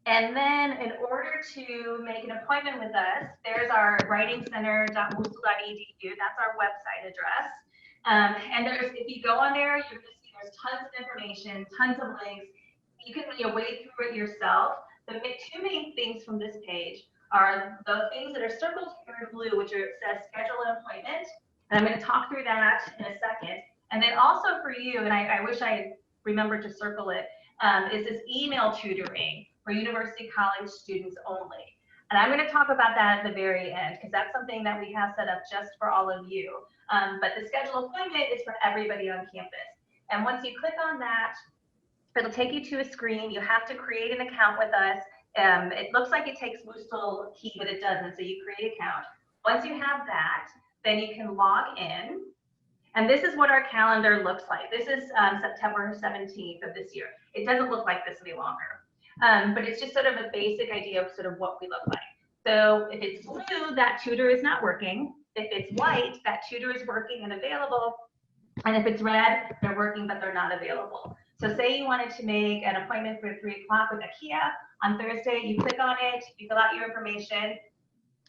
And then in order to make an appointment with us, there's our writingcenter.moosel.edu. That's our website address. And if you go on there, you're going to see there's tons of information, tons of links. You can wade through it yourself. The two main things from this page are the things that are circled here in blue, which it says schedule an appointment. And I'm going to talk through that in a second. And then also for you, and I wish I had remembered to circle it, is this email tutoring for university college students only. And I'm going to talk about that at the very end, because that's something that we have set up just for all of you. But the schedule appointment is for everybody on campus. And once you click on that, it'll take you to a screen. You have to create an account with us. It looks like it takes Moosel key, but it doesn't. So you create an account. Once you have that, then you can log in. And this is what our calendar looks like. This is September 17th of this year. It doesn't look like this any longer. But it's just sort of a basic idea of sort of what we look like. So if it's blue, that tutor is not working. If it's white, that tutor is working and available. And if it's red, they're working, but they're not available. So say you wanted to make an appointment for 3 o'clock with Akia on Thursday, you click on it, you fill out your information,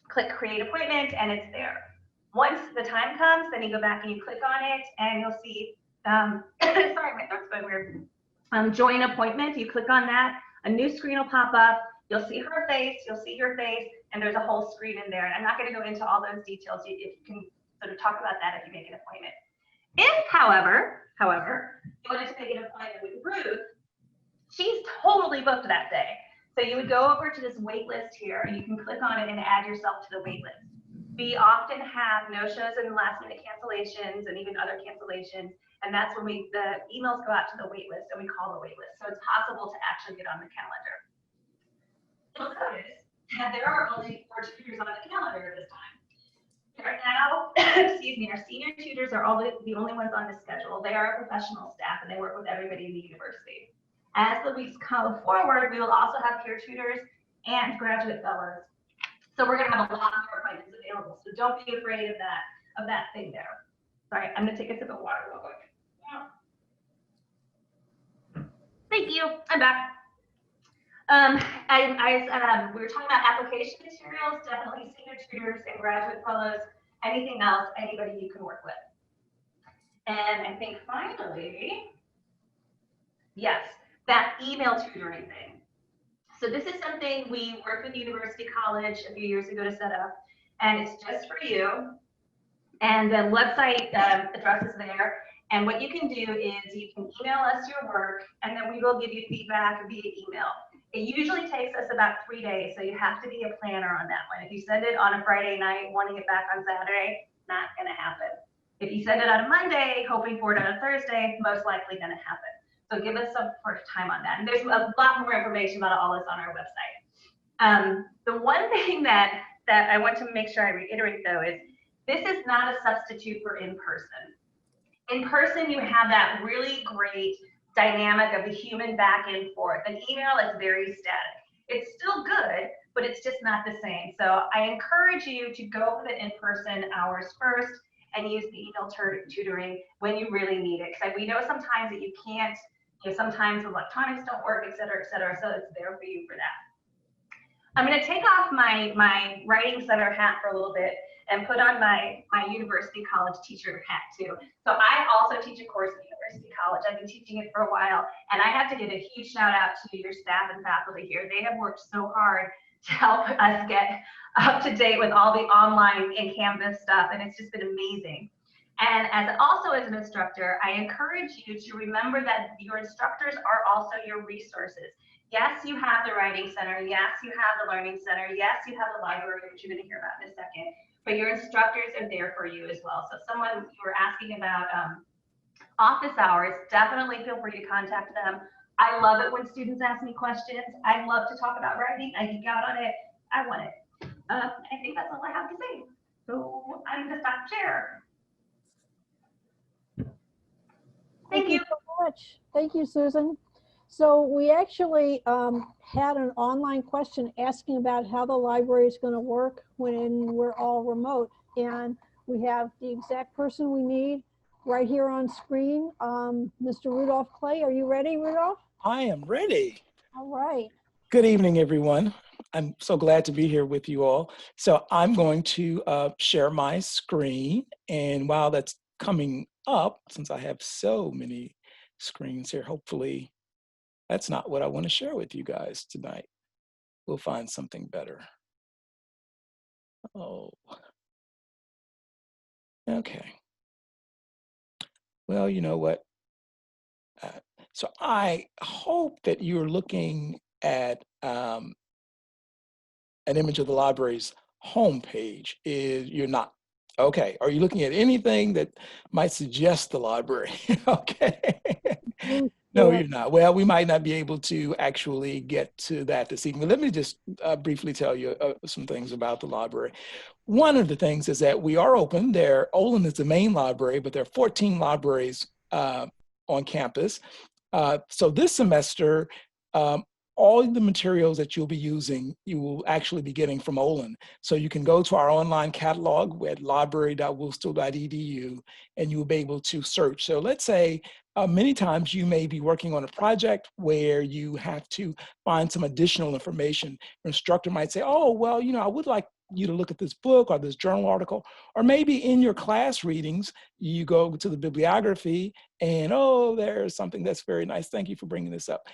click create appointment, and it's there. Once the time comes, then you go back and you click on it, and you'll see, sorry, my throat's going weird. Join appointment, you click on that, a new screen will pop up, you'll see her face, you'll see your face, and there's a whole screen in there. And I'm not gonna go into all those details. You can sort of talk about that if you make an appointment. If, however, you wanted to make an appointment with Ruth, she's totally booked that day. So you would go over to this wait list here, and you can click on it and add yourself to the wait list. We often have no-shows and last-minute cancellations and even other cancellations, and that's when the emails go out to the wait list, and we call the wait list. So it's possible to actually get on the calendar. You'll notice that there are only 4 tutors on the calendar this time. Right now, excuse me, our senior tutors are the only ones on the schedule. They are professional staff, and they work with everybody in the university. As the weeks come forward, we will also have peer tutors and graduate fellows. So we're going to have a lot more appointments available. So don't be afraid of that thing there. Sorry, I'm going to take a sip of water real quick. Thank you. I'm back. We were talking about application materials, definitely senior tutors and graduate fellows, anything else, anybody you can work with. And I think finally, yes, that email tutoring thing. So this is something we worked with University College a few years ago to set up, and it's just for you. And the website address is there. And what you can do is you can email us your work, and then we will give you feedback via email. It usually takes us about 3 days, so you have to be a planner on that one. If you send it on a Friday night, wanting it back on Saturday, not going to happen. If you send it on a Monday, hoping for it on a Thursday, most likely going to happen. So give us some time on that. And there's a lot more information about all this on our website. The one thing that I want to make sure I reiterate, though, is this is not a substitute for in-person. In person, you have that really great dynamic of the human back and forth. An email is very static. It's still good, but it's just not the same. So I encourage you to go for the in-person hours first and use the email tutoring when you really need it. Because we know sometimes that you can't, sometimes electronics don't work, et cetera, so it's there for you for that. I'm going to take off my Writing Center hat for a little bit and put on my university college teacher hat too. So I also teach a course at University College. I've been teaching it for a while, and I have to give a huge shout out to your staff and faculty here. They have worked so hard to help us get up to date with all the online and Canvas stuff, and it's just been amazing. And also as an instructor, I encourage you to remember that your instructors are also your resources. Yes, you have the Writing Center. Yes, you have the Learning Center. Yes, you have the library, which you're going to hear about in a second. But your instructors are there for you as well. So someone, you were asking about office hours, definitely feel free to contact them. I love it when students ask me questions. I love to talk about writing. I geek out on it. I want it. I think that's all I have to say. So I'm going to stop share. Thank you so much. Thank you, Susan. So we actually had an online question asking about how the library is going to work when we're all remote. And we have the exact person we need right here on screen. Mr. Rudolph Clay, are you ready, Rudolph? I am ready. All right. Good evening, everyone. I'm so glad to be here with you all. So I'm going to share my screen. And while that's coming up, since I have so many screens here, hopefully that's not what I want to share with you guys tonight. We'll find something better. Oh, okay. Well, you know what? So I hope that you're looking at an image of the library's homepage. You're not. Okay. Are you looking at anything that might suggest the library? Okay. No, you're not. Well, we might not be able to actually get to that this evening. Let me just briefly tell you some things about the library. One of the things is that we are open. Olin is the main library, but there are 14 libraries on campus. So this semester, all the materials that you'll be using, you will actually be getting from Olin. So you can go to our online catalog at library.worcester.edu and you'll be able to search. So let's say many times you may be working on a project where you have to find some additional information. Your instructor might say, oh, well, you know, I would like you to look at this book or this journal article, or maybe in your class readings, you go to the bibliography and, oh, there's something that's very nice. Thank you for bringing this up.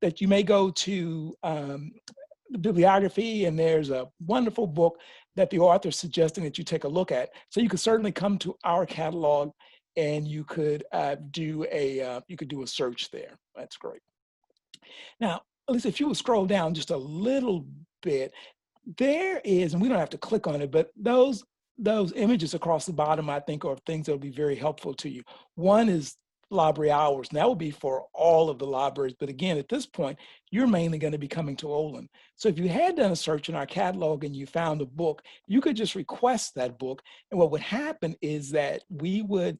That you may go to the bibliography and there's a wonderful book that the author is suggesting that you take a look at. So you could certainly come to our catalog and you could do a search there. That's great. Now, Lisa, if you would scroll down just a little bit, there is, and we don't have to click on it, but those images across the bottom, I think, are things that will be very helpful to you. One is library hours, and that will be for all of the libraries. But again, at this point, you're mainly going to be coming to Olin. So if you had done a search in our catalog and you found a book, you could just request that book. And what would happen is that we would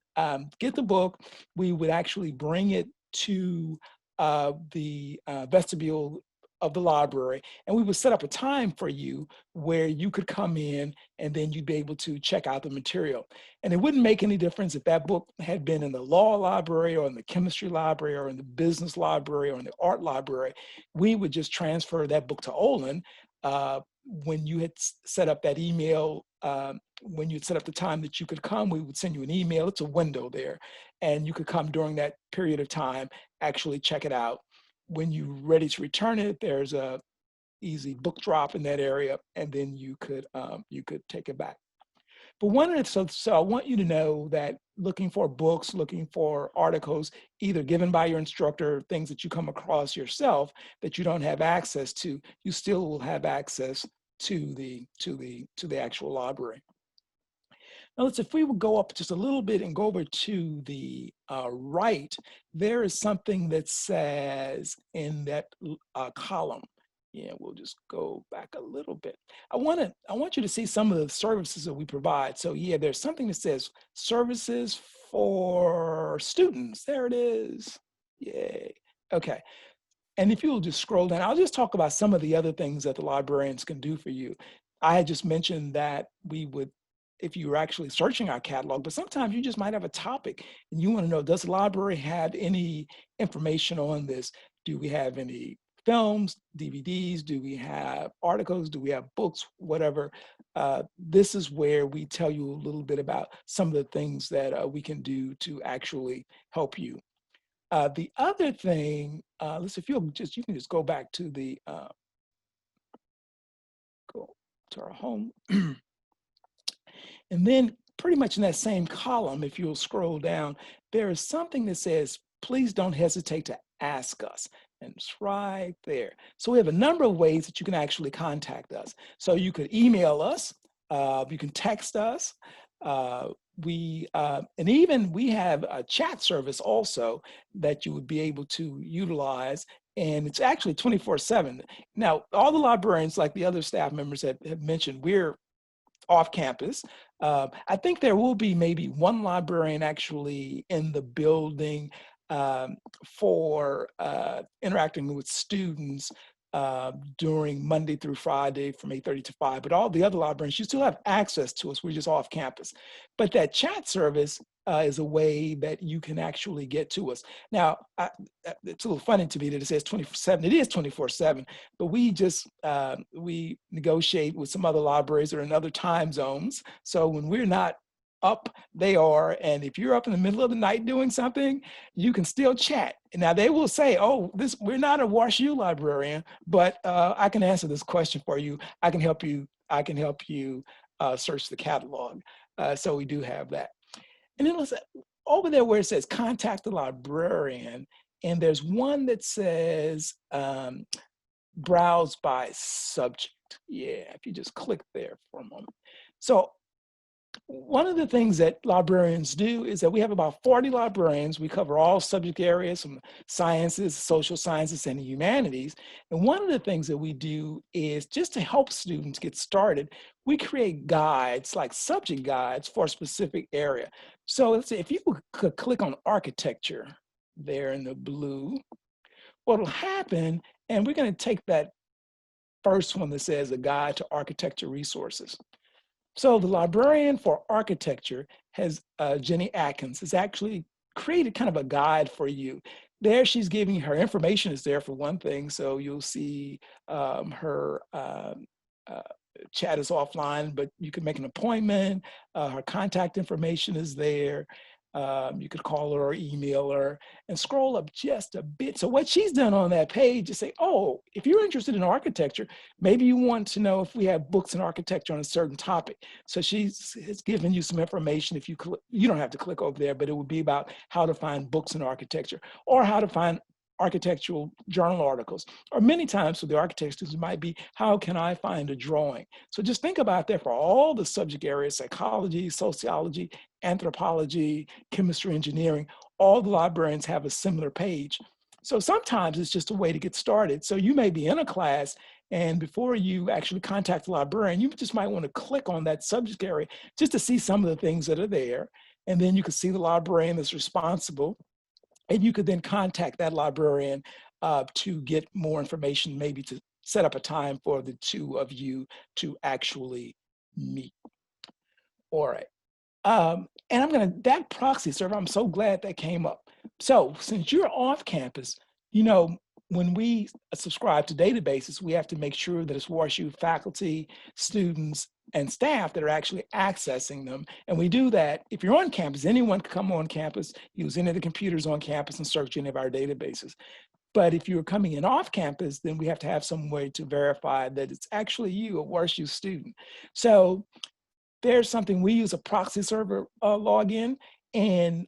get the book, we would actually bring it to the vestibule of the library, and we would set up a time for you where you could come in and then you'd be able to check out the material. And it wouldn't make any difference if that book had been in the law library or in the chemistry library or in the business library or in the art library. We would just transfer that book to Olin when you had set up that email. When you set up the time that you could come, we would send you an email. It's a window there, and you could come during that period of time, actually check it out. When you're ready to return it, there's a easy book drop in that area, and then you could take it back. But so I want you to know that looking for books, looking for articles, either given by your instructor, things that you come across yourself that you don't have access to, you still will have access to the actual library. Now, if we would go up just a little bit and go over to the right, there is something that says in that column. Yeah, we'll just go back a little bit. I want you to see some of the services that we provide. So yeah, there's something that says services for students. There it is. Yay. Okay. And if you'll just scroll down, I'll just talk about some of the other things that the librarians can do for you. I had just mentioned that we would, if you were actually searching our catalog, but sometimes you just might have a topic and you want to know, does the library have any information on this? Do we have any films, DVDs? Do we have articles? Do we have books? Whatever. This is where we tell you a little bit about some of the things that we can do to actually help you. The other thing, let's see if you can just go back to go to our home. And then pretty much in that same column, if you'll scroll down, there is something that says, please don't hesitate to ask us. And it's right there. So we have a number of ways that you can actually contact us. So you could email us, you can text us, and even we have a chat service also that you would be able to utilize. And it's actually 24/7. Now, all the librarians, like the other staff members have mentioned, we're off campus. I think there will be maybe one librarian actually in the building for interacting with students during Monday through Friday from 8:30 to 5. But all the other librarians, you still have access to us. We're just off campus. But that chat service is a way that you can actually get to us. Now, it's a little funny to me that it says 24/7. It is 24/7, but we just, we negotiate with some other libraries that are in other time zones. So when we're not up, they are. And if you're up in the middle of the night doing something, you can still chat. Now they will say, oh, we're not a WashU librarian, but I can answer this question for you. I can help you. I can help you search the catalog. So we do have that. And then listen, over there where it says contact the librarian, and there's one that says browse by subject. Yeah, if you just click there for a moment. So one of the things that librarians do is that we have about 40 librarians. We cover all subject areas from sciences, social sciences, and the humanities. And one of the things that we do is just to help students get started, we create guides, like subject guides for a specific area. So let's say if you could click on architecture there in the blue, what'll happen, and we're going to take that first one that says a guide to architecture resources. So the librarian for architecture has, Jenny Atkins, has actually created kind of a guide for you. There she's giving her information is there for one thing. So you'll see her chat is offline, but you can make an appointment. Her contact information is there. You could call her or email her and scroll up just a bit. So what she's done on that page is say, oh, if you're interested in architecture, maybe you want to know if we have books in architecture on a certain topic. So she's given you some information. If you don't have to click over there, but it would be about how to find books in architecture or how to find architectural journal articles, or many times for the architect students, it might be, how can I find a drawing? So just think about that for all the subject areas, psychology, sociology, anthropology, chemistry, engineering. All the librarians have a similar page. So sometimes it's just a way to get started. So you may be in a class, and before you actually contact the librarian, you just might want to click on that subject area just to see some of the things that are there. And then you can see the librarian that's responsible. And you could then contact that librarian to get more information, maybe to set up a time for the two of you to actually meet. All right. And that proxy server, I'm so glad that came up. So since you're off campus, you know, when we subscribe to databases, we have to make sure that it's WashU faculty, students, and staff that are actually accessing them. And we do that. If you're on campus, anyone can come on campus, use any of the computers on campus and search any of our databases. But if you're coming in off campus, then we have to have some way to verify that it's actually you, a WashU student. So there's something, we use a proxy server login. And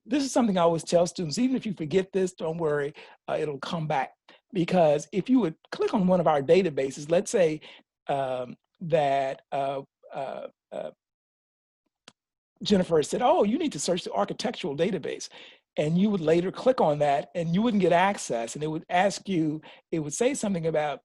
this is something I always tell students, even if you forget this, don't worry, it'll come back. Because if you would click on one of our databases, let's say that Jennifer said, oh, you need to search the architectural database. And you would later click on that and you wouldn't get access. And it would ask you, it would say something about,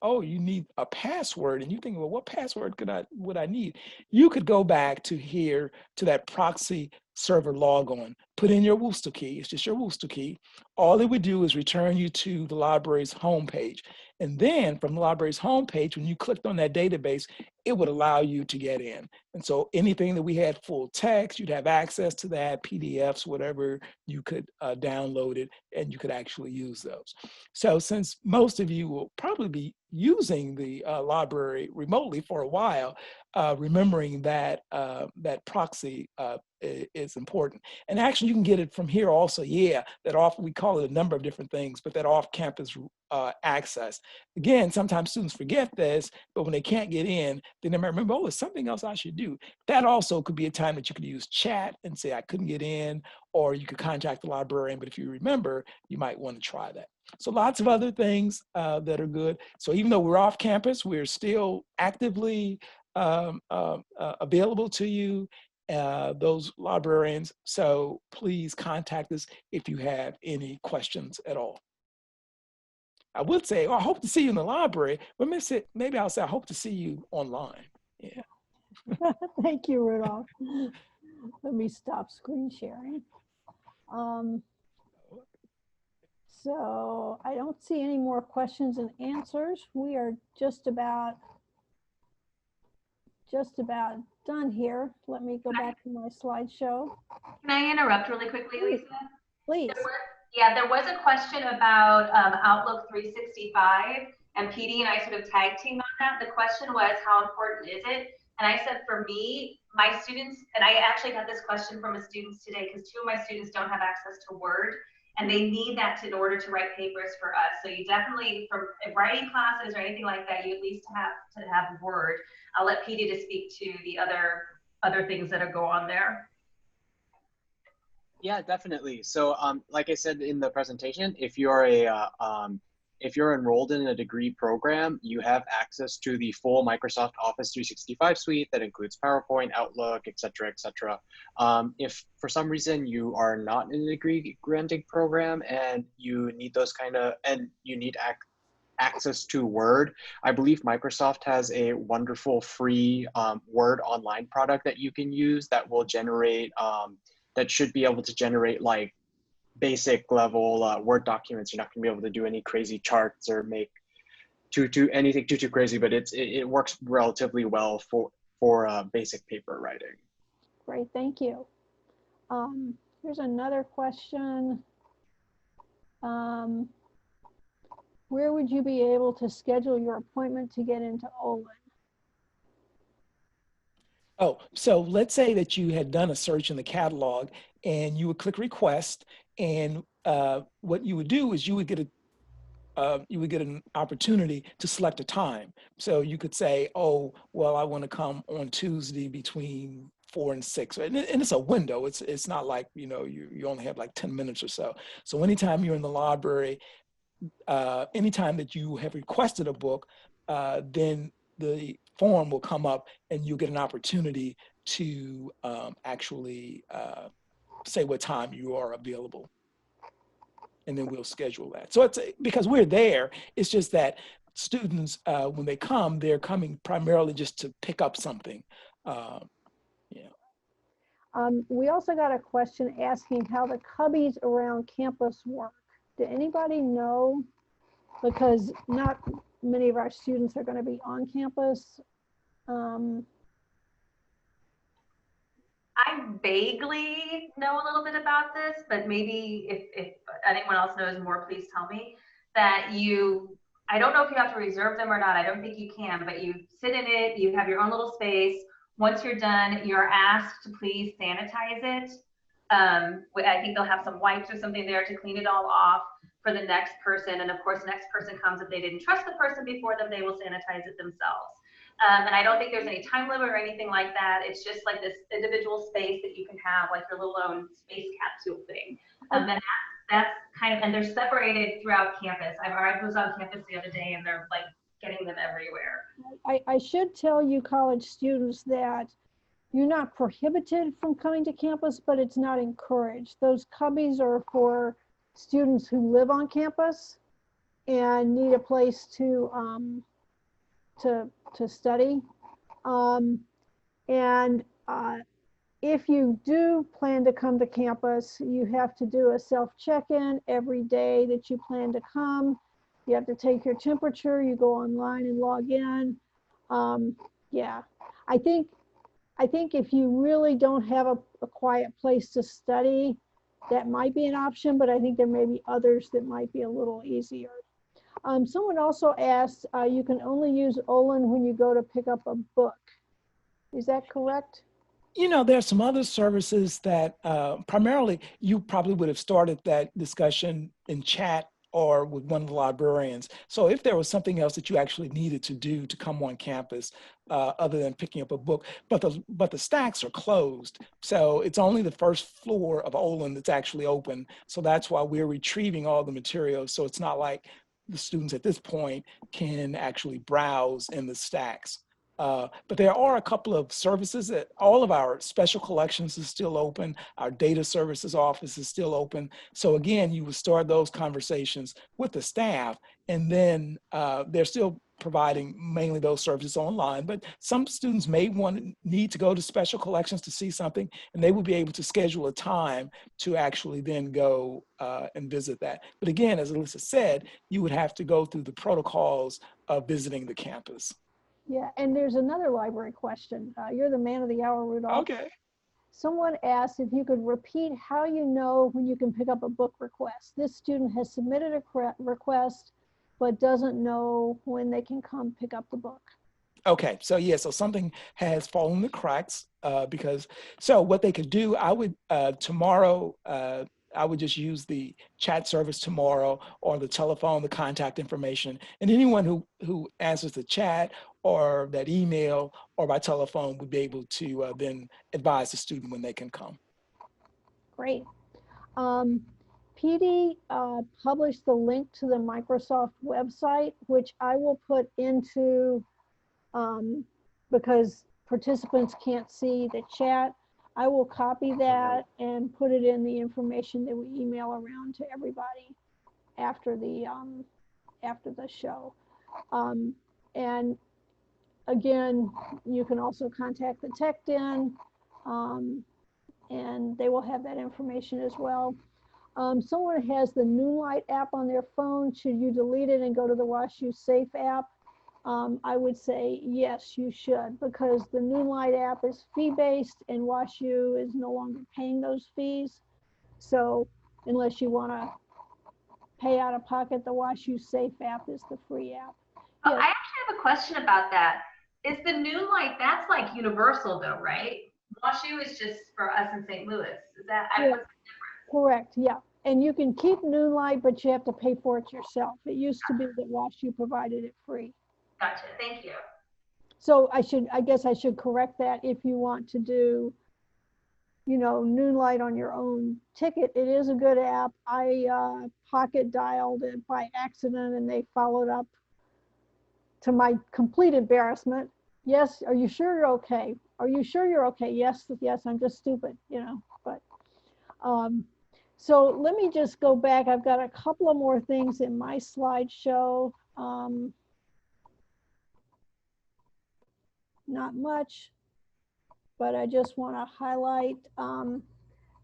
oh, you need a password. And you think, well, what password would I need? You could go back to here to that proxy server logon, put in your Worcester key. It's just your Worcester key. All it would do is return you to the library's homepage. And then from the library's homepage, when you clicked on that database, it would allow you to get in. And so anything that we had full text, you'd have access to that, PDFs, whatever, you could download it and you could actually use those. So since most of you will probably be using the library remotely for a while, remembering that that proxy is important. And actually you can get it from here also, yeah, that off, we call it a number of different things, but that off-campus access. Again, sometimes students forget this, but when they can't get in, then they might remember, oh, there's something else I should do. That also could be a time that you could use chat and say, I couldn't get in, or you could contact the librarian, but if you remember, you might want to try that. So lots of other things that are good. So even though we're off campus, we're still actively available to you, those librarians. So please contact us if you have any questions at all. I would say, oh, I hope to see you in the library, but maybe I'll say, I hope to see you online. Yeah. Thank you, Rudolph. Let me stop screen sharing. So I don't see any more questions and answers. We are just about done here. Let me go back to my slideshow. Can I interrupt really quickly, Lisa? Please. There was a question about Outlook 365, and PD and I sort of tag teamed on that. The question was, how important is it? And I said, for me, my students, and I actually got this question from a student today because 2 of my students don't have access to Word, and they need that in order to write papers for us. So you definitely, for writing classes or anything like that, you at least have to have Word. I'll let PD to speak to the other things that go on there. Yeah, definitely. So, like I said in the presentation, if you're if you're enrolled in a degree program, you have access to the full Microsoft Office 365 suite that includes PowerPoint, Outlook, et cetera, et cetera. If for some reason you are not in a degree granting program and you need access to Word, I believe Microsoft has a wonderful free Word online product that you can use that will generate that should be able to generate like basic level Word documents. You're not going to be able to do any crazy charts or make anything too crazy, but it works relatively well for basic paper writing. Great, thank you. Here's another question. Where would you be able to schedule your appointment to get into Olin? Oh, so let's say that you had done a search in the catalog and you would click request, and what you would do is you would get an opportunity to select a time. So you could say, oh, well, I want to come on Tuesday between 4 and 6. And it's a window. It's not like, you only have like 10 minutes or so. So anytime you're in the library, anytime that you have requested a book, then the form will come up and you'll get an opportunity to actually say what time you are available. And then we'll schedule that. So it's because we're there, it's just that students, when they come, they're coming primarily just to pick up something. We also got a question asking how the cubbies around campus work. Did anybody know? Because not many of our students are going to be on campus. I vaguely know a little bit about this, but maybe if anyone else knows more, please tell me. I don't know if you have to reserve them or not. I don't think you can, but you sit in it, you have your own little space. Once you're done, you're asked to please sanitize it. I think they'll have some wipes or something there to clean it all off for the next person. And of course, the next person comes, if they didn't trust the person before them, they will sanitize it themselves. And I don't think there's any time limit or anything like that. It's just like this individual space that you can have, like your little own space capsule thing. And that's kind of, and they're separated throughout campus. I was on campus the other day and they're like getting them everywhere. I should tell you college students that you're not prohibited from coming to campus, but it's not encouraged. Those cubbies are for students who live on campus and need a place to study. if you do plan to come to campus, you have to do a self-check-in every day that you plan to come. You have to take your temperature, you go online and log in. Yeah, I think if you really don't have a quiet place to study, that might be an option, but I think there may be others that might be a little easier. Someone also asked, you can only use Olin when you go to pick up a book. Is that correct? You know, there's some other services that primarily you probably would have started that discussion in chat or with one of the librarians. So if there was something else that you actually needed to do to come on campus other than picking up a book, but the stacks are closed. So it's only the first floor of Olin that's actually open. So that's why we're retrieving all the materials. So it's not like the students at this point can actually browse in the stacks. But there are a couple of services that all of our special collections is still open. Our data services office is still open. So again, you would start those conversations with the staff, and then they're still providing mainly those services online. But some students may need to go to special collections to see something, and they will be able to schedule a time to actually then go and visit that. But again, as Alyssa said, you would have to go through the protocols of visiting the campus. Yeah, and there's another library question. You're the man of the hour, Rudolph. Okay. Someone asked if you could repeat how you know when you can pick up a book request. This student has submitted a request, but doesn't know when they can come pick up the book. Okay, so yeah, so something has fallen the cracks so what they could do, I would tomorrow, I would just use the chat service tomorrow, or the telephone, the contact information, and anyone who answers the chat or that email or by telephone would be able to then advise the student when they can come. Great. PD published the link to the Microsoft website, which I will put into, because participants can't see the chat, I will copy that and put it in the information that we email around to everybody after the show. And again, you can also contact the Tech Den, and they will have that information as well. Someone has the Noonlight app on their phone. Should you delete it and go to the Washu Safe app? I would say yes, you should, because the Noonlight app is fee-based and Washu is no longer paying those fees. So unless you want to pay out of pocket, the Washu Safe app is the free app. Yes. I actually have a question about that. Is the Noonlight, that's like universal though, right? Washu is just for us in St. Louis. Is that what's the difference? Correct, yeah. And you can keep Noonlight, but you have to pay for it yourself. It used to be that Washu provided it free. Gotcha, thank you. So I guess I should correct that. If you want to do, you know, Noonlight on your own ticket, it is a good app. I pocket dialed it by accident and they followed up, to my complete embarrassment. Yes, are you sure you're okay? Are you sure you're okay? Yes, yes, I'm just stupid, you know, but. So let me just go back. I've got a couple of more things in my slideshow. Not much, but I just want to highlight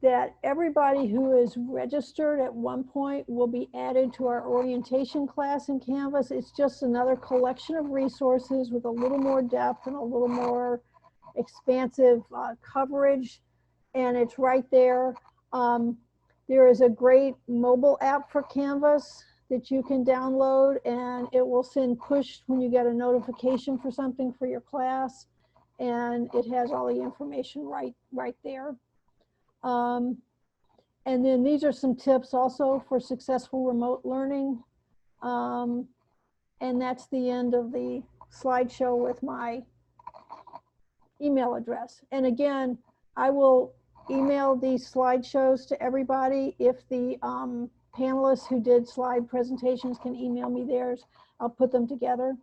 that everybody who is registered at one point will be added to our orientation class in Canvas. It's just another collection of resources with a little more depth and a little more expansive coverage, and it's right there. There is a great mobile app for Canvas that you can download, and it will send push when you get a notification for something for your class, and it has all the information right there. And then these are some tips also for successful remote learning. And that's the end of the slideshow with my email address. And again, I will email these slideshows to everybody. If the panelists who did slide presentations can email me theirs, I'll put them together.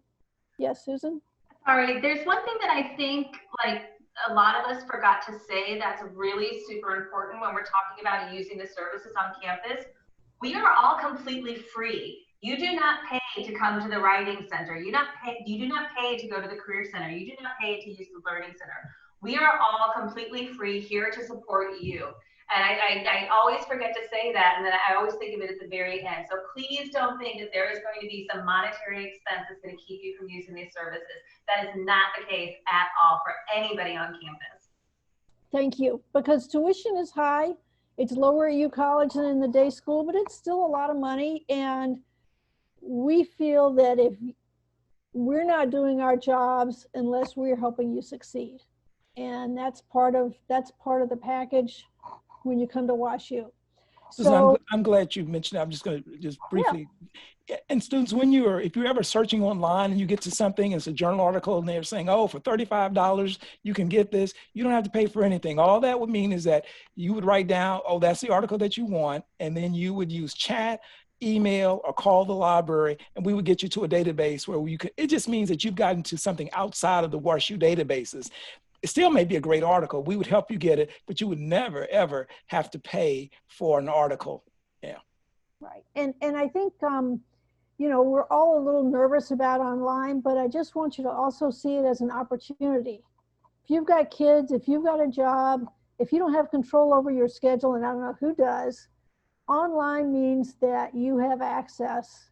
Yes, Susan? Sorry, there's one thing that I think like a lot of us forgot to say that's really super important when we're talking about using the services on campus. We are all completely free. You do not pay to come to the Writing Center. You do not pay to go to the Career Center. You do not pay to use the Learning Center. We are all completely free here to support you. And I always forget to say that, and then I always think of it at the very end. So please don't think that there is going to be some monetary expense that's going to keep you from using these services. That is not the case at all for anybody on campus. Thank you. Because tuition is high. It's lower at U College than in the day school, but it's still a lot of money. And we feel that if we're not doing our jobs unless we're helping you succeed. And that's part of the package when you come to WashU. So I'm glad you mentioned that. I'm just going to just briefly. Yeah. And students, if you're ever searching online and you get to something, it's a journal article and they're saying, oh, for $35, you can get this. You don't have to pay for anything. All that would mean is that you would write down, oh, that's the article that you want. And then you would use chat, email, or call the library, and we would get you to a database where you could, it just means that you've gotten to something outside of the WashU databases. It still may be a great article. We would help you get it, but you would never, ever have to pay for an article. Yeah. Right. And I think, you know, we're all a little nervous about online, but I just want you to also see it as an opportunity. If you've got kids, if you've got a job, if you don't have control over your schedule, and I don't know who does, online means that you have access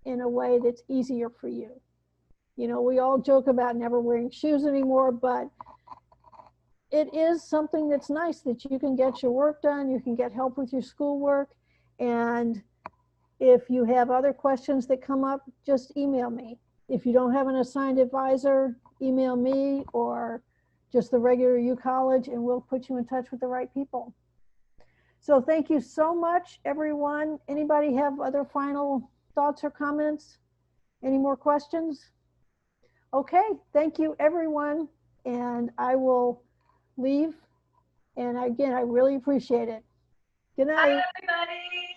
in a way that's easier for you. You know, we all joke about never wearing shoes anymore, but it is something that's nice that you can get your work done, you can get help with your schoolwork, and if you have other questions that come up, just email me. If you don't have an assigned advisor, email me or just the regular U College, and we'll put you in touch with the right people. So thank you so much, everyone. Anybody have other final thoughts or comments? Any more questions? Okay, thank you, everyone. And I will leave. And again, I really appreciate it. Good night. Bye, everybody.